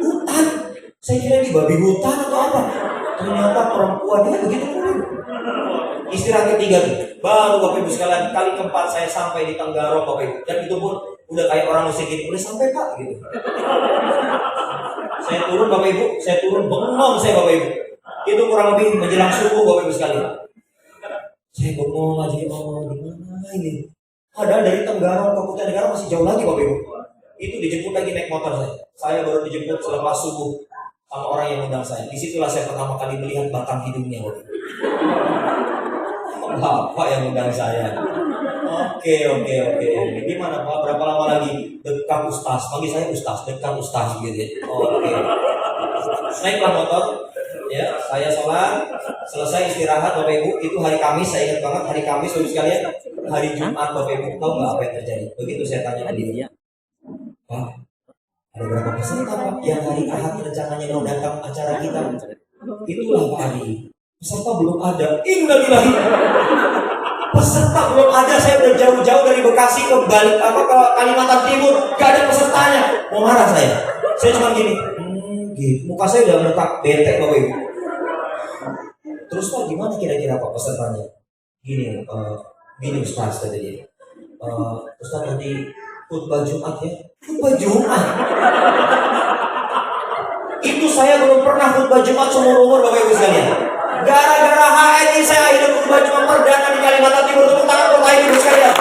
Hutan? Saya kira di babi hutan atau apa? Ternyata perempuan dia begitu pun. Istirahat ketiga tuh, baru Bapak Ibu sekalian, kali keempat saya sampai di Tenggarong Bapak Ibu. Dan itu pun udah kayak orang musik gini, udah sampai Pak gitu. Saya turun Bapak Ibu, saya turun bengong saya Bapak Ibu. Itu kurang lebih menjelang subuh Bapak Ibu sekalian. Saya bengong aja, oh gimana ini? Padahal dari Tenggarong ke Kutanegara masih jauh lagi Bapak Ibu. Itu dijemput lagi naik motor saya. Saya baru dijemput selepas subuh sama orang yang undang saya. Disitulah saya pertama kali melihat batang hidungnya Bapak Ibu. Bapak yang undang saya. Oke. Gimana Pak? Berapa lama lagi? Dekat Ustaz. Panggil saya Ustaz. Dekat Ustaz gitu ya. Oke. Naiklah motor. Ya, saya sholat. Selesai istirahat Bapak Ibu. Itu hari Kamis. Saya ingat banget hari Kamis Bapak sekalian. Hari Jumat Bapak Ibu. Tahu nggak apa yang terjadi? Begitu saya tanya ke dia. Pak, ada berapa peserta Pak yang hari Ahad rencananya mau datang acara kita? Itulah Pak Adi. Peserta belum ada. Innalillahi. Peserta belum ada. Saya udah jauh-jauh dari Bekasi ke ke Kalimantan Timur, gak ada pesertanya. Mau marah saya. Saya cuma gini. Gitu. Muka saya udah meletak bete Bapak Ibu. Terus Pak gimana kira-kira Pak pesertanya? Gini Ustaz kata dia. Ustaz nanti khutbah Jumat ya. Khutbah Jumat. Itu saya belum pernah khutbah Jumat seumur umur Bapak Ibu sekalian. Gara-gara HNI saya akhirnya khutbah Jumat perdana di Kalimantan Timur. Tepuk tangan buat Bapak Ibu sekalian.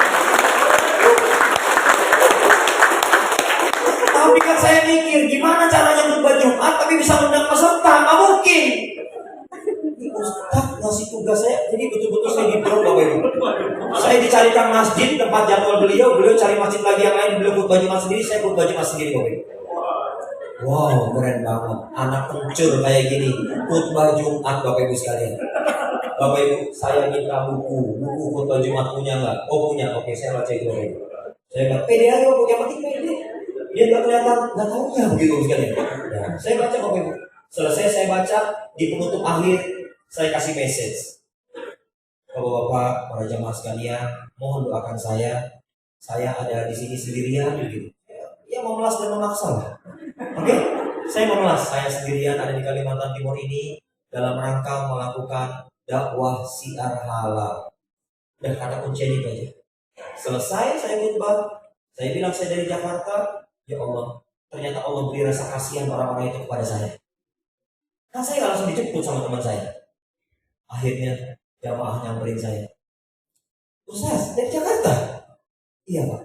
Tapi kan saya mikir gimana caranya khutbah Jumat tapi bisa undang peserta? Nggak mungkin. Ustaz ngasih tugas saya, jadi betul-betul saya di-drop Bapak Ibu. Saya dicarikan masjid tempat jadwal beliau cari masjid lagi yang lain, beliau khutbah Jumat sendiri, saya khutbah Jumat sendiri Bapak Ibu. Wow, keren banget. Anak kencur kayak gini, khutbah Jumat Bapak Ibu sekalian. Bapak Ibu, saya minta buku khutbah Jumat punya nggak? Oh punya, oke saya baca itu Bapak Ibu. Saya bilang, pede aja Bapak, yang penting pede. Dia nggak kelihatan, nggak tahu ya begitu sekalian. Nah, saya baca Bapak Ibu. Selesai saya baca, di penutup akhir saya kasih message. Bapak-bapak, para jamaah sekalian, mohon doakan saya. Saya ada di sini sendirian gitu. Ya memelas dan memaksa lah. Oke, saya memelas. Saya sendirian ada di Kalimantan Timur ini dalam rangka melakukan dakwah siar halal. Dan kata kuncinya itu aja. Selesai saya khutbah, saya bilang saya dari Jakarta. Ya Allah, ternyata Allah beri rasa kasihan orang-orang itu kepada saya. Kan saya nggak langsung dijemput sama teman saya. Akhirnya jamaah nyamperin saya. Ustaz, dari Jakarta? Iya Pak.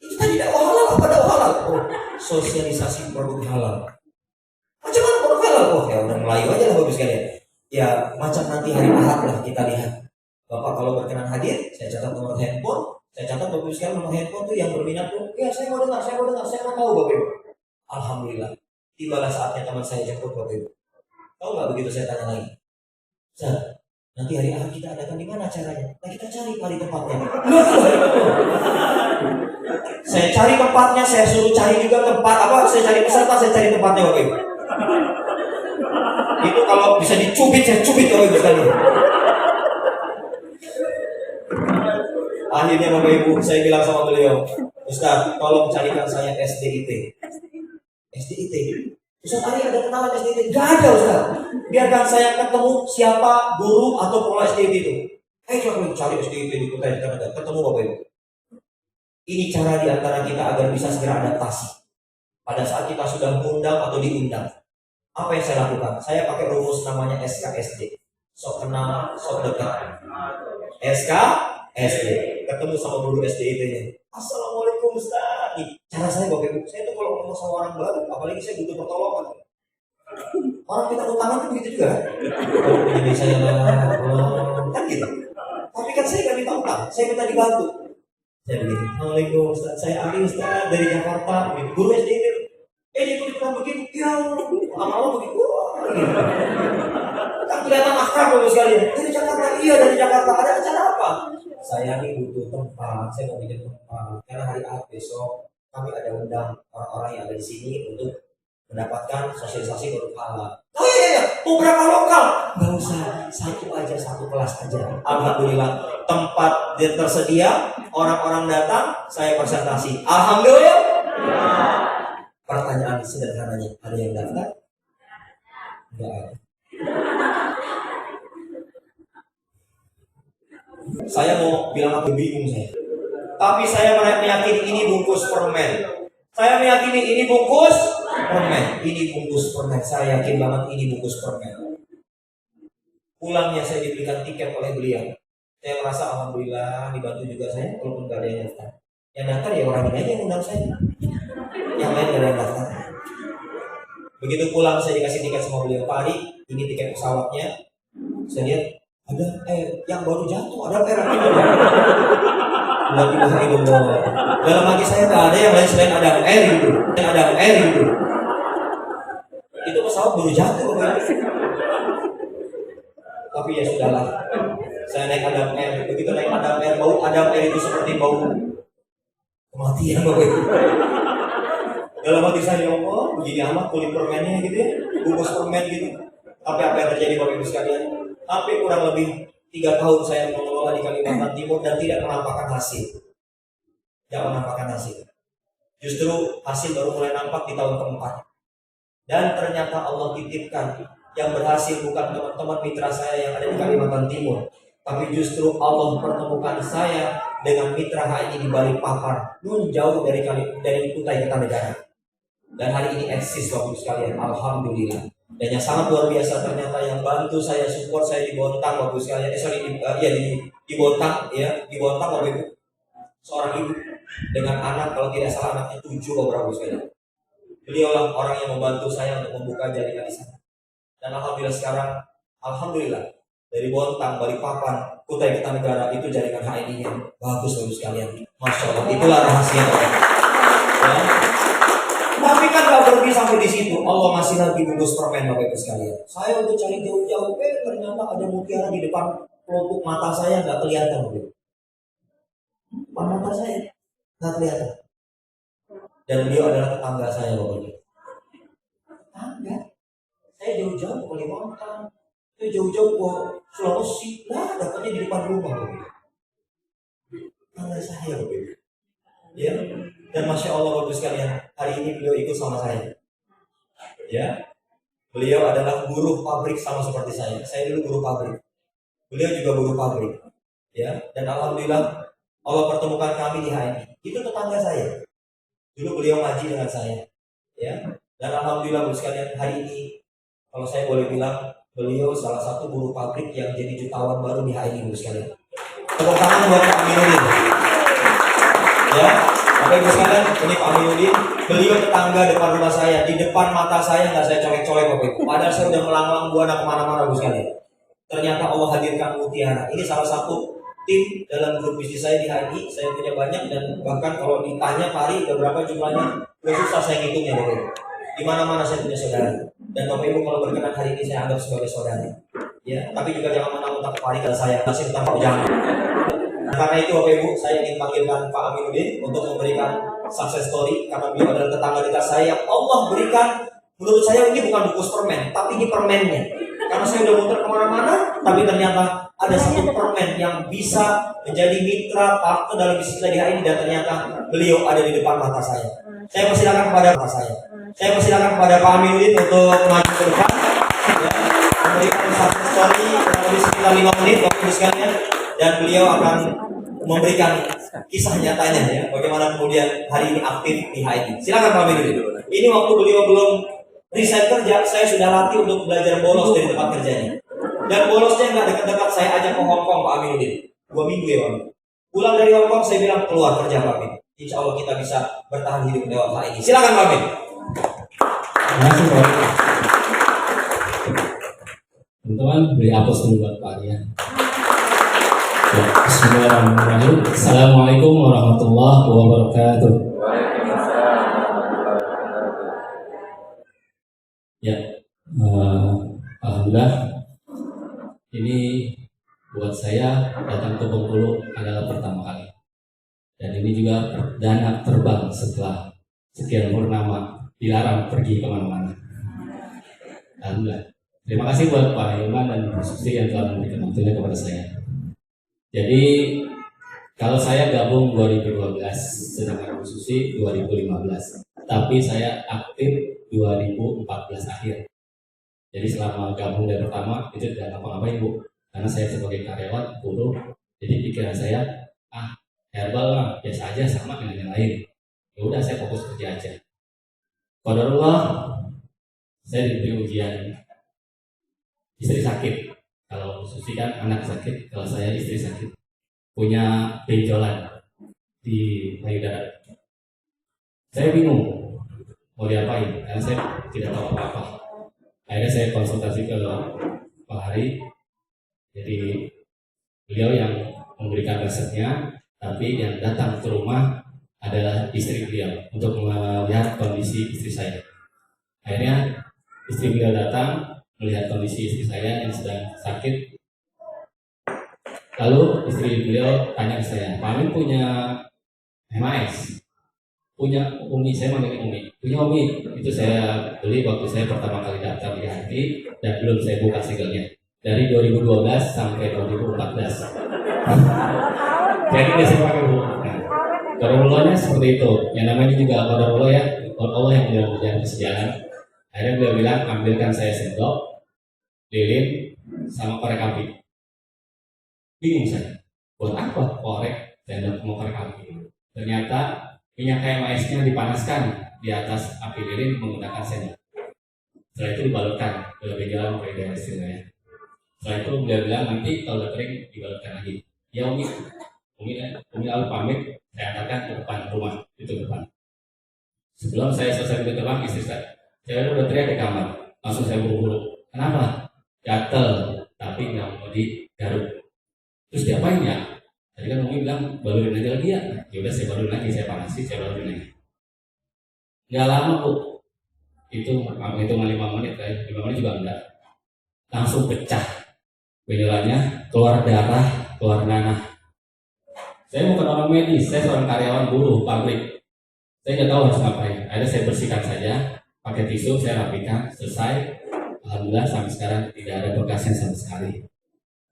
Itu tadi dakwah halal apa dakwah halal? Oh, sosialisasi produk halal. Macam mana produk halal? Oh, ya udah Melayu aja lah Bapak sekalian. Ya macam nanti hari Ahad lah kita lihat. Bapak kalau berkenan hadir, saya catat nomor handphone. Saya catat Bapak sekalian nomor handphone tuh yang berminat tuh. Ya saya mau dengar, saya mau tahu Bapak Ibu. Alhamdulillah. Tibalah saatnya teman saya jemput Bapak Ibu. Tahu nggak begitu saya tanya lagi? Ustaz, nanti hari Ahad kita adakan di mana acaranya? Nah kita cari tempatnya. Saya cari tempatnya, saya suruh cari juga tempat saya cari peserta, saya cari tempatnya Bapak Ibu. Itu kalau bisa dicubit, saya cubit Bapak Ibu sekalian. Akhirnya Bapak Ibu, saya bilang sama beliau, Ustaz, tolong carikan saya SDIT. SDIT? Ustaz Ari ada kenalan SDIT? Gak ada Ustaz. Biarkan saya ketemu siapa guru atau pengelola SDIT itu. Coba cari SDIT di kota yang ada. Ketemu Bapak Ibu. Ini cara diantara kita agar bisa segera adaptasi. Pada saat kita sudah mengundang atau diundang. Apa yang saya lakukan? Saya pakai rumus namanya SKSD. Sok kenal, sok dekat. SKSD. Ketemu sama guru SDIT-nya. Assalamualaikum Ustaz. Cara saya Bapak Ibu, saya tuh kalau ngomong sama orang baru, apalagi saya butuh pertolongan. Orang kita utangan tuh begitu juga. Jadi saya kan gitu. Tapi kan saya nggak minta utang, saya minta dibantu. Saya begini, Assalamualaikum Ustaz, saya Ali Ustaz dari Jakarta. Guru SDIT. Dia tulisan begitu, ya lama-lama begitu. Kan kelihatan akrab Bapak sekalian. Dari Jakarta, iya dari Jakarta. Ada acara apa? Saya ini butuh tempat, saya mau bikin tempat. Karena hari Ahad besok kami ada undang orang-orang yang ada di sini untuk mendapatkan sosialisasi produk halal. Oh iya, mau berapa lokal? Nggak usah, satu kelas aja. Alhamdulillah, tempat tersedia, orang-orang datang, saya presentasi. Alhamdulillah. Pertanyaan sederhananya, ada yang daftar? Nggak ada. Saya mau bilang apa, bingung saya. Tapi saya meyakini ini bungkus permen. Saya meyakini ini bungkus permen. Ini bungkus permen. Saya yakin banget ini bungkus permen. Pulangnya saya diberikan tiket oleh beliau. Saya merasa alhamdulillah dibantu juga saya, walaupun gak ada yang daftar. Yang daftar ya orang ini aja yang undang saya. Yang lain gak ada yang daftar. Begitu pulang saya dikasih tiket sama beliau, Pak Ari, ini tiket pesawatnya. Saya lihat ada yang baru jatuh, ada perak itu. Dalam hati saya gak ada yang lain selain Adam Air gitu. Itu pesawat baru jatuh. Tapi ya sudahlah. Saya naik Adam Air. Begitu naik Adam Air, bau Adam Air itu seperti bau kematian Bapak Ibu. Dalam hati saya, oh begini amat kulit permennya gitu ya, bungkus permen gitu. Tapi apa yang terjadi Bapak Ibu sekalian? Tapi kurang lebih 3 tahun saya mengelola di Kalimantan Timur dan tidak menampakkan hasil. Tidak menampakkan hasil. Justru hasil baru mulai nampak di tahun keempat. Dan ternyata Allah titipkan yang berhasil bukan teman-teman mitra saya yang ada di Kalimantan Timur, tapi justru Allah pertemukan saya dengan mitra HI di Balikpapan, nun jauh dari Kutai Kartanegara. Dan hari ini eksis Bapak Ibu sekalian, alhamdulillah. Dan yang sangat luar biasa ternyata yang bantu saya, support saya di Bontang Bapak Ibu sekalian, di Bontang ya, di Bontang Bapak Ibu. Seorang ibu dengan anak, kalau tidak salah anaknya 7 Bapak Ibu sekalian. Beliaulah orang yang membantu saya untuk membuka jaringan di sana. Dan alhamdulillah sekarang, alhamdulillah dari Bontang, Balikpapan, Kutai Kartanegara itu jaringan HNI yang bagus Bapak Ibu sekalian. Masya Allah, itulah rahasia. Ya. Tapi kan gak berhenti sampai di situ. Allah masih lagi bungkus permen Bapak Ibu sekalian. Saya udah cari jauh-jauh, ternyata ada mutiara di depan kelompok mata saya nggak kelihatan Bapak Ibu. Depan mata saya nggak kelihatan. Dan beliau adalah tetangga saya Bapak Ibu. Tetangga. Saya jauh-jauh ke Kalimantan, saya jauh-jauh ke Sulawesi, dapatnya di depan rumah Bapak Ibu. Tetangga saya Bapak Ibu. Ya. Dan Masya Allah Bapak Ibu sekalian, hari ini beliau ikut sama saya. Ya, beliau adalah buruh pabrik sama seperti saya. Saya dulu buruh pabrik. Beliau juga buruh pabrik. Ya, dan alhamdulillah Allah pertemukan kami di HNI. Itu tetangga saya. Dulu beliau ngaji dengan saya. Ya, dan alhamdulillah Bapak Ibu sekalian, hari ini kalau saya boleh bilang beliau salah satu buruh pabrik yang jadi jutawan baru di HNI Bapak Ibu sekalian. Tepuk tangan buat Pak Aminuddin. Ya. Bapak Ibu sekalian, ini Pak Aminuddin, beliau tetangga depan rumah saya, di depan mata saya nggak saya colek-colek Bapak Ibu. Padahal saya udah melanglang buana kemana-mana Bapak Ibu sekalian. Ternyata Allah hadirkan mutiara. Ini salah satu tim dalam grup bisnis saya di HNI. Saya punya banyak dan bahkan kalau ditanya Pak Ari berapa jumlahnya, udah susah saya ngitungnya Bapak Ibu. Di mana-mana saya punya saudara. Dan Bapak Ibu kalau berkenan hari ini saya anggap sebagai saudara. Ya, tapi juga jangan mentang-mentang Pak Ari kalau saya kasih tentang jangan. Karena itu Bapak Ibu, saya ingin panggilkan Pak Aminuddin untuk memberikan success story karena beliau adalah tetangga dekat saya yang Allah berikan. Menurut saya ini bukan bungkus permen, tapi ini permennya. Karena saya udah muter kemana-mana, tapi ternyata ada satu permen yang bisa menjadi mitra partner dalam bisnis kita di HNI dan ternyata beliau ada di depan mata saya. Saya persilakan kepada Pak Aminuddin untuk maju ke depan, ya, memberikan success story kurang lebih sekitar 5 menit Bapak Ibu sekalian. Dan beliau akan memberikan kisah nyatanya ya, bagaimana kemudian hari ini aktif di HNI. Silakan Pak Aminuddin. Ini waktu beliau belum resign kerja, saya sudah latih untuk belajar bolos dari tempat kerjanya. Dan bolosnya nggak dekat-dekat, saya ajak ke Hongkong Pak Aminuddin. 2 minggu ya Pak. Pulang dari Hongkong saya bilang keluar kerja Pak Amin. Insya Allah kita bisa bertahan hidup lewat HNI. Silakan Pak Amin. Terima kasih Pak. Teman-teman beri aplaus dulu buat Pak Arya. Bismillahirrahmanirrahim. Assalamualaikum warahmatullahi wabarakatuh. Ya, alhamdulillah. Ini buat saya datang ke Bengkulu adalah pertama kali. Dan ini juga perdana terbang setelah sekian purnama dilarang pergi kemana-mana. Alhamdulillah. Terima kasih buat Pak Hilman dan Bu Susi yang telah memberikan waktunya kepada saya. Jadi kalau saya gabung 2012, sedangkan Bu Susi 2015, tapi saya aktif 2014 akhir. Jadi selama gabung dari pertama itu tidak ngapa-ngapain Bu, karena saya sebagai karyawan buruh, jadi pikiran saya herbal lah biasa aja sama dengan yang lain. Ya udah saya fokus kerja aja. Qadarullah saya diberi ujian, istri sakit. Kalau Susi kan anak sakit, kalau saya istri sakit, punya benjolan di payudara. Saya bingung mau diapain karena saya tidak tahu apa-apa. Akhirnya saya konsultasi ke Pak Hari, jadi beliau yang memberikan resepnya, tapi yang datang ke rumah adalah istri beliau untuk melihat kondisi istri saya. Akhirnya istri beliau datang melihat kondisi istri saya yang sedang sakit. Lalu istri beliau tanya ke saya, Pak Amin punya MAS? Punya Umi, saya manggil Umi. Punya Umi, itu saya beli waktu saya pertama kali daftar di hati dan belum saya buka segelnya. Dari 2012 sampai 2014. Jadi saya pakai Bu. Qadarullah seperti itu. Yang namanya juga qadarullah ya. Allah yang sudah berjalan sejalan. Akhirnya beliau bilang, ambilkan saya sendok, lilin, sama korek api. Bingung saya, buat apa korek sendok mau korek api? Ternyata minyak kayu maiznya dipanaskan di atas api lilin menggunakan sendok. Setelah itu dibalurkan ke benjolan payudara istilahnya. Setelah itu beliau bilang nanti kalau udah kering dibalurkan lagi. Ya Umi lalu pamit, saya antarkan ke depan rumah, itu depan. Sebelum saya selesai di terbang, istri saya udah teriak di kamar, langsung saya buru-buru. Kenapa? Gatel, tapi nggak mau digaruk. Terus diapain ya? Tadi kan Umi bilang balurin aja lagi ya. Ya udah saya balurin lagi, saya panasi, saya balurin lagi. Nggak lama Bu, itu 5 menit kan, 5 menit juga enggak. Langsung pecah benjolannya, keluar darah, keluar nanah. Saya bukan orang medis, saya seorang karyawan buruh pabrik. Saya nggak tahu harus ngapain. Akhirnya saya bersihkan saja, pakai tisu, saya rapikan, selesai. Alhamdulillah sampai sekarang tidak ada bekasnya sama sekali.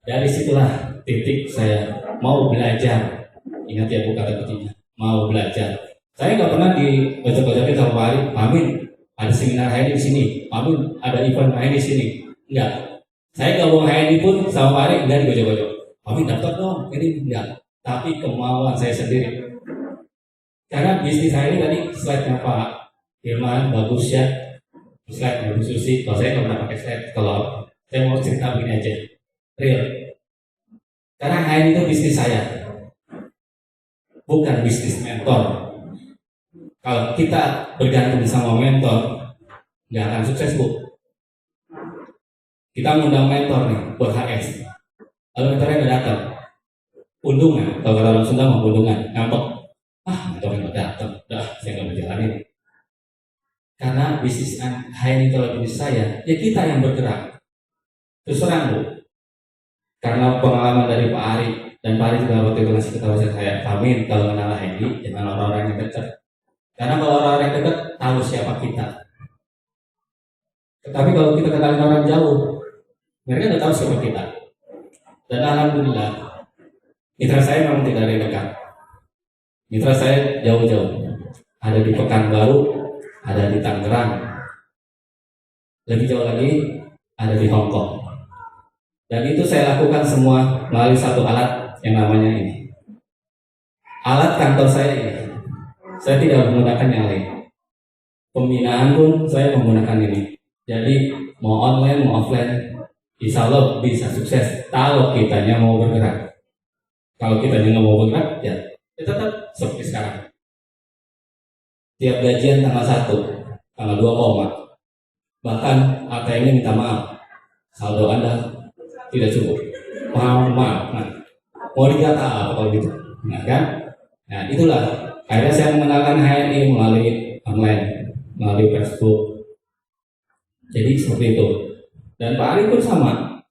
Dari situlah titik saya mau belajar. Ingat ya Bu kata kuncinya, mau belajar. Saya nggak pernah diojok-ojokin sama Pak Ari, Pak Amin ada seminar HNI di sini, Pak Amin ada event HNI di sini. Enggak. Saya gabung HNI pun sama Pak Ari enggak digojok-gojok. Pak Amin daftar dong, ini enggak. Tapi kemauan saya sendiri. Karena bisnis saya ini tadi slide-nya Pak Hilman bagus ya, slide-nya Bu Susi. Kalau saya nggak pernah pakai slide, kalau saya mau cerita begini aja, real. Karena HNI itu bisnis saya, bukan bisnis mentor. Kalau kita bergantung sama mentor, nggak akan sukses Bu. Kita ngundang mentor nih buat HS, lalu mentornya nggak datang. Undungan, kalau kata orang Sunda mau undungan, ngambek. Mentornya nggak datang, saya nggak mau jalanin. Karena bisnis HNI kalau bisnis saya, ya kita yang bergerak. Terus terang Bu, karena pengalaman dari Pak Ari dan Pak Ari juga waktu itu ngasih ketahuan saya, Amin kalau kenal HNI jangan orang-orang yang dekat. Karena kalau orang-orang yang dekat tahu siapa kita. Tetapi kalau kita kenalin orang jauh, mereka nggak tahu siapa kita. Dan alhamdulillah, mitra saya memang tidak ada yang dekat. Mitra saya jauh-jauh. Ada di Pekanbaru, ada di Tangerang. Lebih jauh lagi, ada di Hong Kong. Dan itu saya lakukan semua melalui satu alat yang namanya ini. Alat kantor saya ini. Saya tidak menggunakan yang lain. Pembinaan pun saya menggunakan ini. Jadi mau online mau offline, insya Allah bisa sukses kalau kitanya mau bergerak. Kalau kitanya nggak mau bergerak, ya tetap seperti sekarang. Tiap gajian tanggal 1, tanggal 2 koma. Bahkan ATM-nya minta maaf, saldo Anda tidak cukup. Maaf. Nah, mau dikata apa kalau gitu? Nah kan? Nah itulah. Akhirnya saya mengenalkan HNI melalui online, melalui Facebook. Jadi seperti itu. Dan Pak Ari pun sama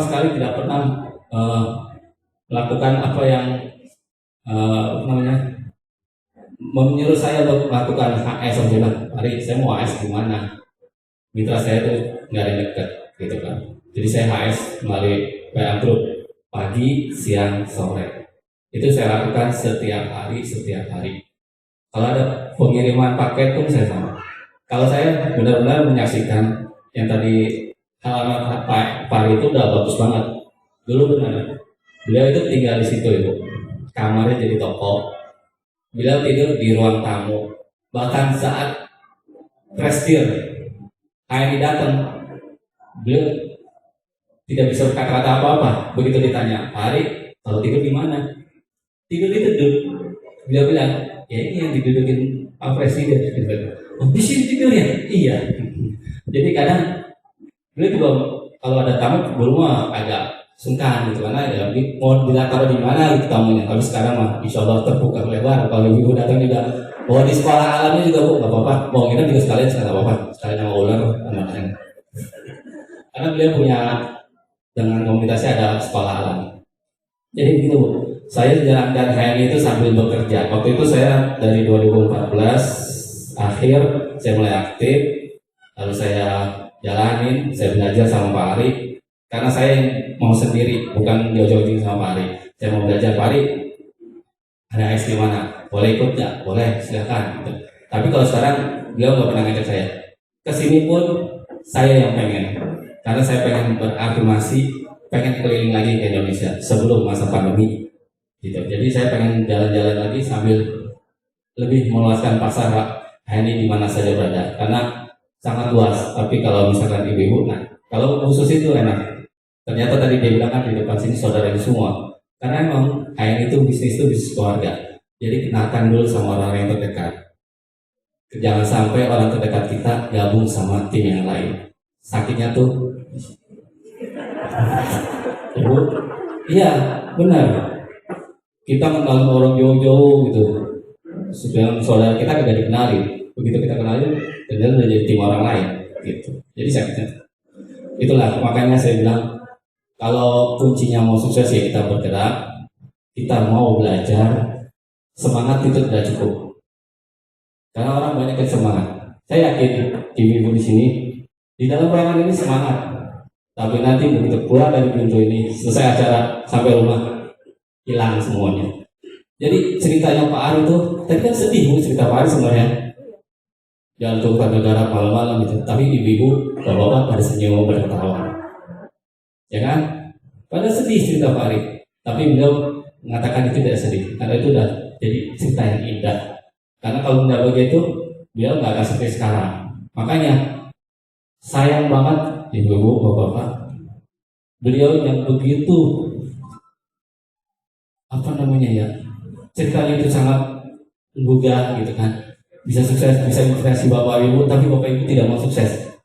sekali tidak pernah melakukan apa yang apa namanya, menyuruh saya untuk melakukan HS. Saya bilang, Ari, saya mau HS gimana? Mitra saya tuh nggak ada yang deket gitu kan. Jadi saya HS melalui WA group pagi, siang, sore. Itu saya lakukan setiap hari, setiap hari. Kalau ada pengiriman paket pun saya sama. Kalau saya benar-benar menyaksikan yang tadi alamat Pak Ari itu udah bagus banget. Dulu benar, beliau itu tinggal di situ itu, kamarnya jadi toko. Beliau tidur di ruang tamu. Bahkan saat prestir HNI datang, beliau tidak bisa berkata-kata apa-apa. Begitu ditanya, Pak Ari, kalau tidur di mana? Tidur di duduk. Beliau bilang, ya ini yang didudukin Pak Presiden. Oh, di sini tidur ya? Iya. Jadi kadang beliau juga kalau ada tamu dulu mah agak sungkan gitu, karena ya mau ditaruh di mana gitu tamunya. Tapi sekarang mah insya Allah terbuka lebar. Kalau ibu datang juga, bawa di sekolah alamnya juga bu, nggak apa-apa. Mau nginep juga sekalian nggak apa-apa. Sekalian sama ular anak-anak. Karena beliau punya dengan komunitasnya ada sekolah alam. Jadi begitu bu. Saya jalankan HNI itu sambil bekerja. Waktu itu saya dari 2014 akhir saya mulai aktif, lalu saya jalanin, saya belajar sama Pak Ari. Karena saya mau sendiri, bukan jauh-jauh sama Pak Ari. Saya mau belajar, Pak Ari, ada AS di mana? Boleh ikut nggak? Boleh, silakan. Gitu. Tapi kalau sekarang beliau nggak pernah ngajak saya. Kesini pun saya yang pengen, karena saya pengen berafirmasi, pengen keliling lagi ke Indonesia sebelum masa pandemi. Gitu. Jadi saya pengen jalan-jalan lagi sambil lebih meluaskan pasar HNI di mana saja berada, karena sangat luas. Tapi kalau misalkan ibu-ibu, nah kalau khusus itu enak. Ternyata tadi dia bilang kan di depan sini saudara ini semua. Karena emang HNI itu bisnis keluarga. Jadi kenalkan dulu sama orang yang terdekat. Jangan sampai orang terdekat kita gabung sama tim yang lain. Sakitnya tuh, ibu, iya benar. Kita kenal orang jauh-jauh gitu. Sudah saudara kita gak dikenali. Begitu kita kenalin, ternyata udah jadi tim orang lain gitu. Jadi sakitnya. Itulah makanya saya bilang, kalau kuncinya mau sukses ya kita bergerak, kita mau belajar, semangat itu tidak cukup. Karena orang banyak yang semangat. Saya yakin ibu-ibu di sini di dalam ruangan ini semangat. Tapi nanti begitu keluar dari pintu ini, selesai acara sampai rumah, hilang semuanya. Jadi ceritanya Pak Ari itu, tadi kan sedih cerita Pak Ari sebenarnya. Jalan ke negara malam-malam gitu. Tapi ibu-ibu, bapak-bapak pada senyum, pada ketawa. Ya kan? Pada sedih cerita Pak Ari. Tapi beliau mengatakan itu tidak sedih, karena itu udah jadi cerita yang indah. Karena kalau tidak begitu, beliau nggak akan seperti sekarang. Makanya sayang banget ibu-ibu, bapak-bapak. Beliau yang begitu ceritanya itu sangat menggugah gitu kan, bisa sukses, bisa inspirasi bapak ibu, tapi bapak ibu tidak mau sukses.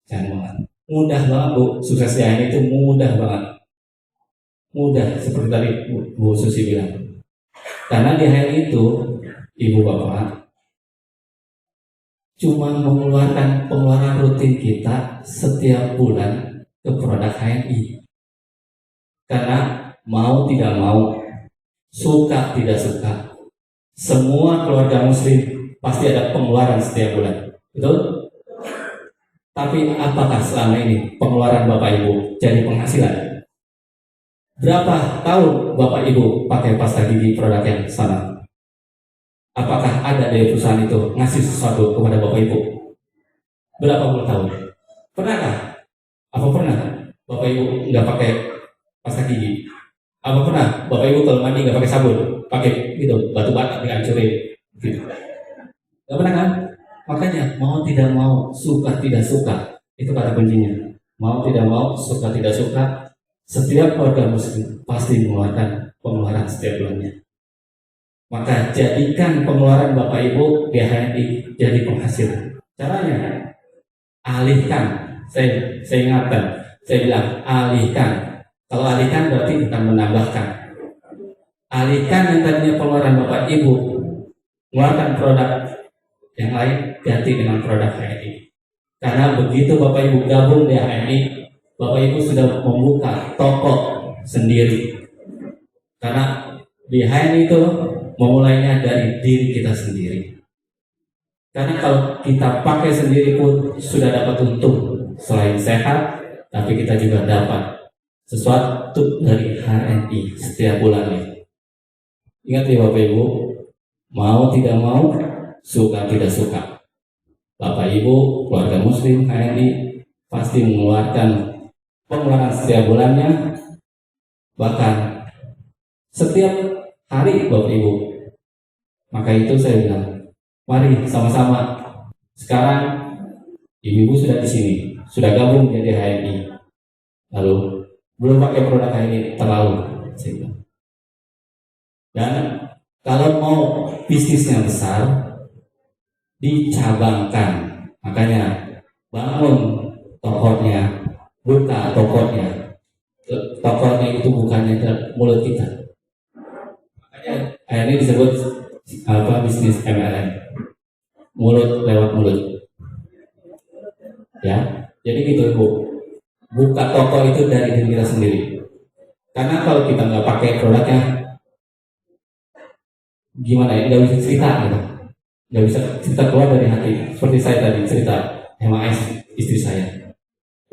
Jangan banget, mudah banget bu, sukses di HNI itu mudah banget, mudah seperti tadi Bu Susi bilang. Karena di HNI itu ibu bapak cuma mengeluarkan pengeluaran rutin kita setiap bulan ke produk HNI. Karena mau tidak mau, suka tidak suka, semua keluarga muslim pasti ada pengeluaran setiap bulan, betul? Tapi apakah selama ini pengeluaran Bapak Ibu jadi penghasilan? Berapa tahun Bapak Ibu pakai pasta gigi produk yang sama? Apakah ada dari perusahaan itu ngasih sesuatu kepada Bapak Ibu? Berapa puluh tahun? Pernahkah? Apa pernah Bapak Ibu nggak pakai pasta gigi? Apa pernah Bapak Ibu kalau mandi nggak pakai sabun, pakai gitu batu bata dihancurin gitu? Nggak pernah kan? Makanya mau tidak mau, suka tidak suka, itu kata kuncinya. Mau tidak mau, suka tidak suka, setiap keluarga muslim pasti mengeluarkan pengeluaran setiap bulannya. Maka jadikan pengeluaran Bapak Ibu di HNI jadi penghasilan. Caranya alihkan. Saya ingatkan, saya bilang alihkan. Kalau alihkan berarti bukan menambahkan. Alihkan yang tadinya pengeluaran Bapak Ibu, mengeluarkan produk yang lain, ganti dengan produk HNI. Karena begitu Bapak Ibu gabung di HNI, Bapak Ibu sudah membuka toko sendiri. Karena Di HNI itu memulainya dari diri kita sendiri. Karena kalau kita pakai sendiri pun sudah dapat untung selain sehat, tapi kita juga dapat sesuatu dari HNI setiap bulannya. Ingat ya Bapak Ibu, mau tidak mau, suka tidak suka, Bapak Ibu keluarga Muslim HNI pasti mengeluarkan pengeluaran setiap bulannya, bahkan setiap hari Bapak Ibu. Maka itu saya bilang, mari sama-sama. Sekarang ibu-ibu sudah di sini, sudah gabung jadi HNI, lalu belum pakai produk HNI terlalu, saya bilang. Dan kalau mau bisnisnya besar, dicabangkan. Makanya bangun tokonya, buka tokonya. Tokonya itu bukannya mulut kita. Makanya ini disebut bisnis MLM, mulut lewat mulut. Ya, jadi gitu Bu. Buka toko itu dari diri kita sendiri. Karena kalau kita nggak pakai produknya, gimana ya? Nggak bisa cerita gitu. Nggak bisa cerita keluar dari hati. Seperti saya tadi cerita MAS istri saya.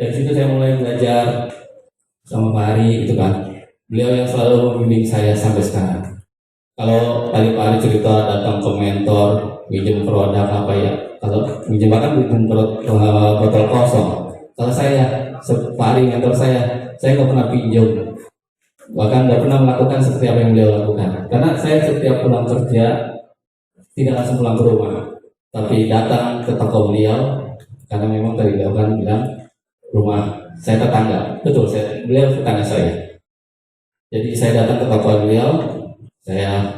Dari situ saya mulai belajar sama Pak Ari gitu kan. Beliau yang selalu membimbing saya sampai sekarang. Kalau tadi Pak Ari cerita datang ke mentor, minjem produk apa ya? Kalau minjem bahkan minjem botol kosong. Kalau saya Pak Ari mentor saya nggak pernah pinjam, bahkan nggak pernah melakukan seperti apa yang beliau lakukan. Karena saya setiap pulang kerja tidak langsung pulang ke rumah, tapi datang ke toko beliau, karena memang tadi beliau kan bilang rumah saya tetangga, betul beliau tetangga saya. Jadi saya datang ke toko beliau, saya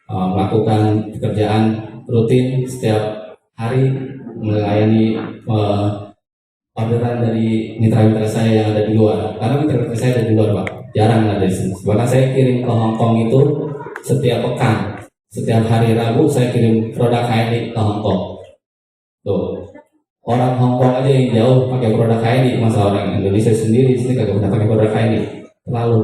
melakukan pekerjaan rutin setiap hari, melayani orderan dari mitra-mitra saya yang ada di luar. Karena mitra-mitra saya ada di luar Pak, jarang ada di sini. Bahkan saya kirim ke Hong Kong itu setiap pekan, setiap hari Rabu saya kirim produk HNI ke Hong Kong. Tuh, orang Hong Kong aja yang jauh pakai produk HNI, masa orang Indonesia sendiri di sini kagak pernah pakai produk HNI. Lalu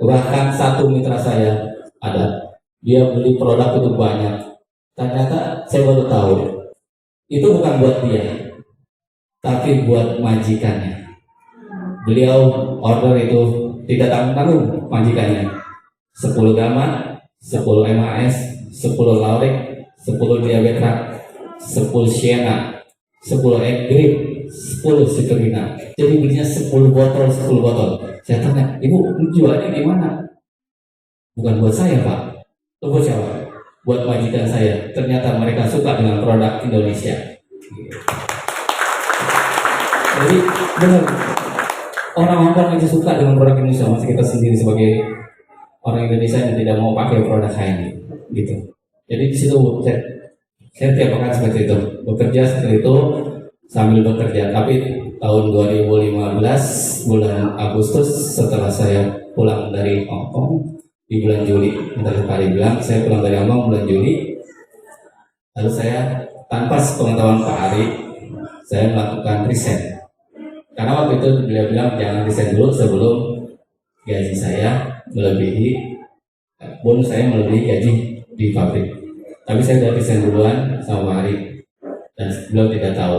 bahkan satu mitra saya ada, dia beli produk itu banyak. Ternyata saya baru tahu itu bukan buat dia, tapi buat majikannya. Beliau order itu tidak tanggung-tanggung majikannya. 10 gaman, 10 MAS, 10 Laurek, 10 Diabetra, 10 Sienna, 10 Egg Grip, 10 Citrina. Jadi belinya 10 botol, 10 botol. Saya tanya, ibu jualnya gimana? Bukan buat saya Pak. Itu buat siapa? Buat majikan saya. Ternyata mereka suka dengan produk Indonesia. Jadi benar, orang Hong Kong aja suka dengan produk Indonesia, masih kita sendiri sebagai orang Indonesia yang tidak mau pakai produk HNI gitu. Jadi di situ saya tiap pekan seperti itu, bekerja seperti itu sambil bekerja. Tapi tahun 2015 bulan Agustus setelah saya pulang dari Hong Kong di bulan Juli, tadi Pak Ari bilang saya pulang dari Hong Kong bulan Juli, lalu saya tanpa sepengetahuan Pak Ari saya melakukan resign. Karena waktu itu beliau bilang jangan resign dulu sebelum gaji saya melebihi bonus saya melebihi gaji di pabrik. Tapi saya sudah resign duluan sama Pak Ari dan beliau tidak tahu.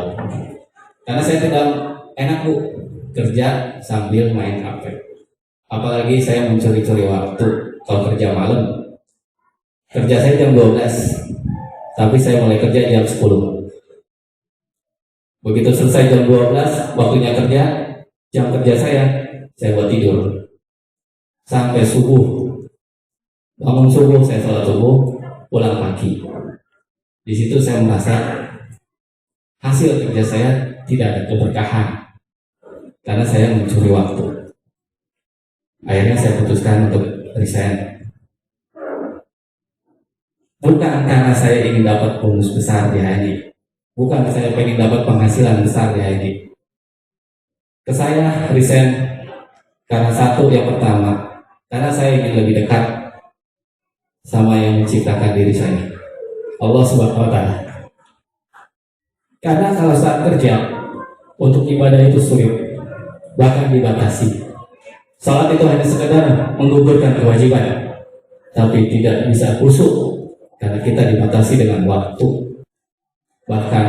Karena saya tidak enak Bu kerja sambil main HP. Apalagi saya mencuri-curi waktu kalau kerja malam. Kerja saya jam 12, tapi saya mulai kerja jam 10. Begitu selesai jam 12, waktunya kerja, jam kerja saya buat tidur. Sampai subuh. Bangun subuh, saya sholat subuh, pulang pagi. Di situ saya merasa hasil kerja saya tidak ada keberkahan. Karena saya mencuri waktu. Akhirnya saya putuskan untuk resign. Bukan karena saya ingin dapat bonus besar di HNI. Bukan saya ingin dapat penghasilan besar di HNI. Saya resign karena satu, yang pertama, karena saya ingin lebih dekat sama yang menciptakan diri saya, Allah Subhanahu wa Ta'ala. Karena kalau saat kerja untuk ibadah itu sulit, bahkan dibatasi. Salat itu hanya sekedar menggugurkan kewajiban, tapi tidak bisa khusyuk karena kita dibatasi dengan waktu. Bahkan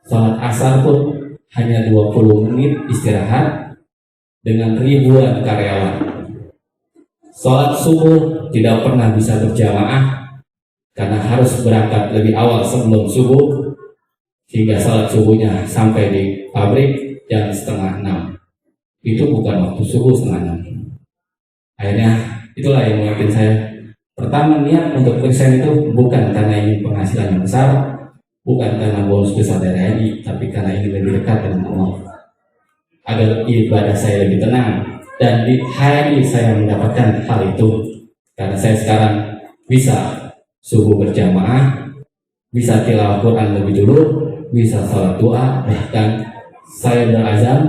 sholat asar pun hanya 20 menit istirahat dengan ribuan karyawan. Sholat subuh tidak pernah bisa berjamaah karena harus berangkat lebih awal sebelum subuh, hingga sholat subuhnya sampai di pabrik jam 5:30. Itu bukan waktu subuh 5:30. Akhirnya itulah yang mungkin saya pertama niat untuk resign itu bukan karena ingin penghasilan yang besar, bukan karena bonus besar dari HNI, tapi karena ingin lebih dekat dengan Allah, agar ibadah saya lebih tenang. Dan di HNI saya mendapatkan hal itu karena saya sekarang bisa subuh berjamaah, bisa tilawah Quran lebih dulu, bisa salat doa, bahkan saya berazam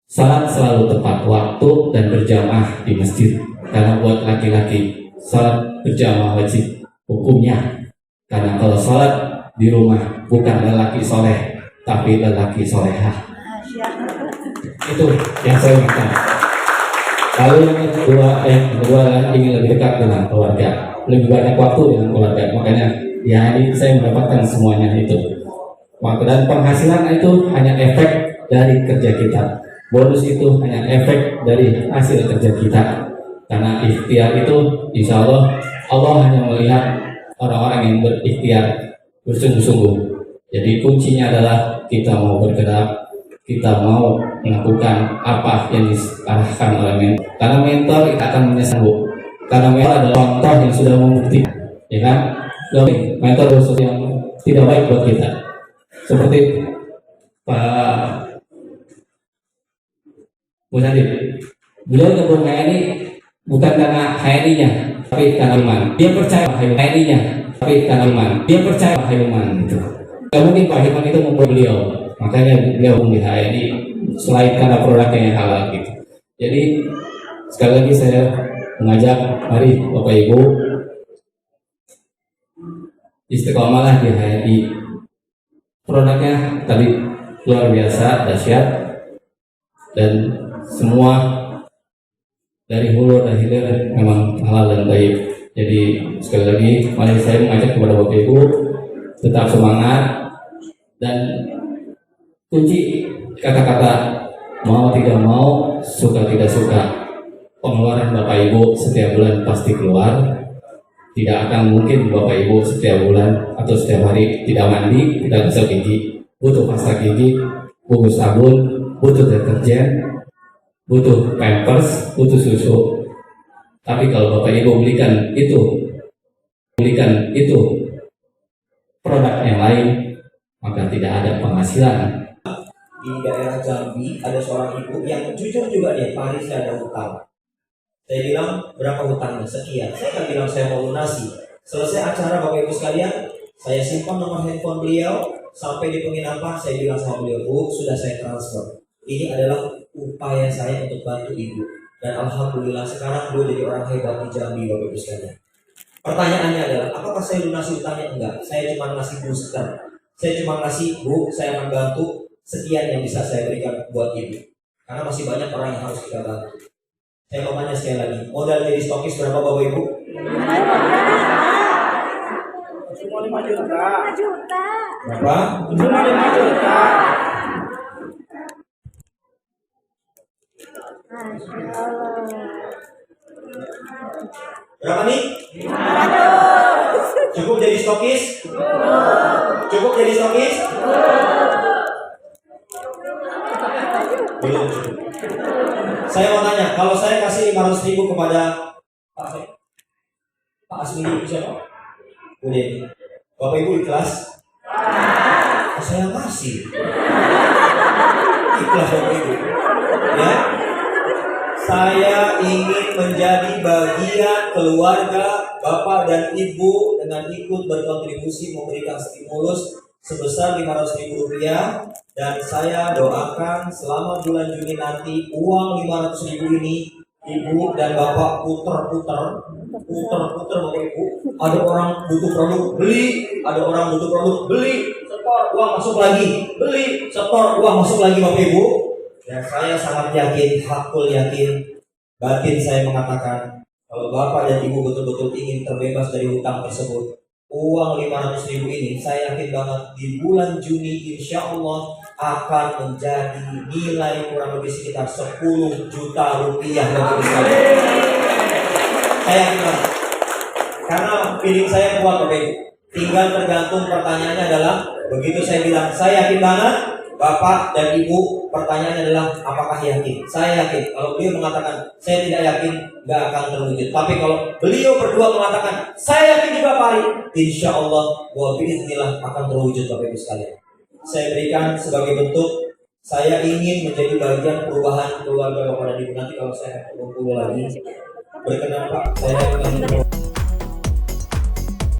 salat selalu tepat waktu dan berjamaah di masjid. Karena buat laki-laki salat berjamaah wajib hukumnya, karena kalau salat di rumah bukan lelaki soleh tapi lelaki solehah. Itu yang saya minta. Lalu yang kedua adalah ingin lebih dekat dengan keluarga, lebih banyak waktu dengan keluarga. Makanya ya ini saya mendapatkan semuanya itu. Dan penghasilan itu hanya efek dari kerja kita. Bonus itu hanya efek dari hasil kerja kita. Karena ikhtiar itu insya Allah hanya melihat orang-orang yang berikhtiar bersungguh-sungguh. Jadi kuncinya adalah kita mau bergerak, kita mau melakukan apa yang diarahkan oleh mentor. Karena mentor akan menyesal, karena mentor adalah contoh yang sudah membuktikan, ya kan? Mentor khusus yang tidak baik buat kita, seperti Pak Musadib. Beliau gabung HNI bukan karena HNI-nya, tapi karena iman. Dia percaya HNI-nya, tapi karena iman. Dia percaya iman itu. Gak mungkin Pak Hilman itu membuat beliau. Makanya beliau di HNI selain karena produknya yang halal gitu. Jadi sekali lagi saya mengajak, mari Bapak Ibu istiqomalah di HNI. Produknya tadi luar biasa, dahsyat, dan semua dari hulu dan hilir memang halal dan baik. Jadi sekali lagi mari saya mengajak kepada Bapak Ibu tetap semangat, dan kunci kata-kata mau tidak mau, suka tidak suka, pengeluaran Bapak Ibu setiap bulan pasti keluar. Tidak akan mungkin Bapak Ibu setiap bulan atau setiap hari tidak mandi, tidak gosok gigi. Butuh pasta gigi, butuh sabun, butuh deterjen, butuh pampers, butuh susu. Tapi kalau Bapak Ibu belikan itu produk yang lain, maka tidak ada penghasilan. Di daerah Jambi ada seorang ibu yang jujur juga dia, Pak Haris ada hutang. Saya bilang berapa hutangnya? Sekian. Saya kan bilang saya mau lunasi. Selesai acara Bapak Ibu sekalian, saya simpan nomor handphone beliau sampai di penginapan. Saya bilang sama beliau, Bu, sudah saya transfer. Ini adalah upaya saya untuk bantu ibu. Dan alhamdulillah sekarang beliau jadi orang hebat di Jambi, Bapak Ibu sekalian. Pertanyaannya adalah, apakah saya lunasi hutangnya? Enggak. Saya cuma ngasih booster. Saya cuma ngasih, Bu, saya akan bantu sekian yang bisa saya berikan buat ibu. Karena masih banyak orang yang harus kita bantu. Saya mau tanya sekali lagi, modal jadi stokis berapa Bapak Ibu? 5 juta. Berapa? 5 juta. Berapa nih? Cukup jadi stokis? Cukup jadi stokis? Belum cukup. Saya mau tanya, kalau saya kasih 500.000 kepada Pak Asmi siapa? Udah, Bapak Ibu ikhlas? Saya kasih. Ikhlas Bapak Ibu. Ya. Saya ingin menjadi bagian keluarga Bapak dan Ibu dengan ikut berkontribusi memberikan stimulus sebesar Rp500.000, dan saya doakan selama bulan Juni nanti uang Rp500.000 ini Ibu dan Bapak puter Bapak Ibu. Ada orang butuh produk beli, ada orang butuh produk beli, setor uang masuk lagi, beli, setor uang masuk lagi Bapak Ibu. Dan saya sangat yakin, hakul yakin, batin saya mengatakan Kalau Bapak dan Ibu betul-betul ingin terbebas dari hutang tersebut, uang 500.000 ini saya yakin banget di bulan Juni insya Allah akan menjadi nilai kurang lebih sekitar 10 juta rupiah Bapak Ibu sekalian. Saya yakin banget. Karena feeling saya kuat Bapak Ibu. Tinggal tergantung pertanyaannya adalah, begitu saya bilang saya yakin banget, Bapak dan Ibu pertanyaannya adalah apakah yakin? Saya yakin. Kalau beliau mengatakan saya tidak yakin, nggak akan terwujud. Tapi kalau beliau berdua mengatakan saya yakin juga Pak Ari, insya Allah wa biiznillah akan terwujud Bapak Ibu sekalian. Saya berikan sebagai bentuk saya ingin menjadi bagian perubahan keluarga Bapak dan Ibu. Nanti kalau saya kumpul lagi, berkenan Pak, saya akan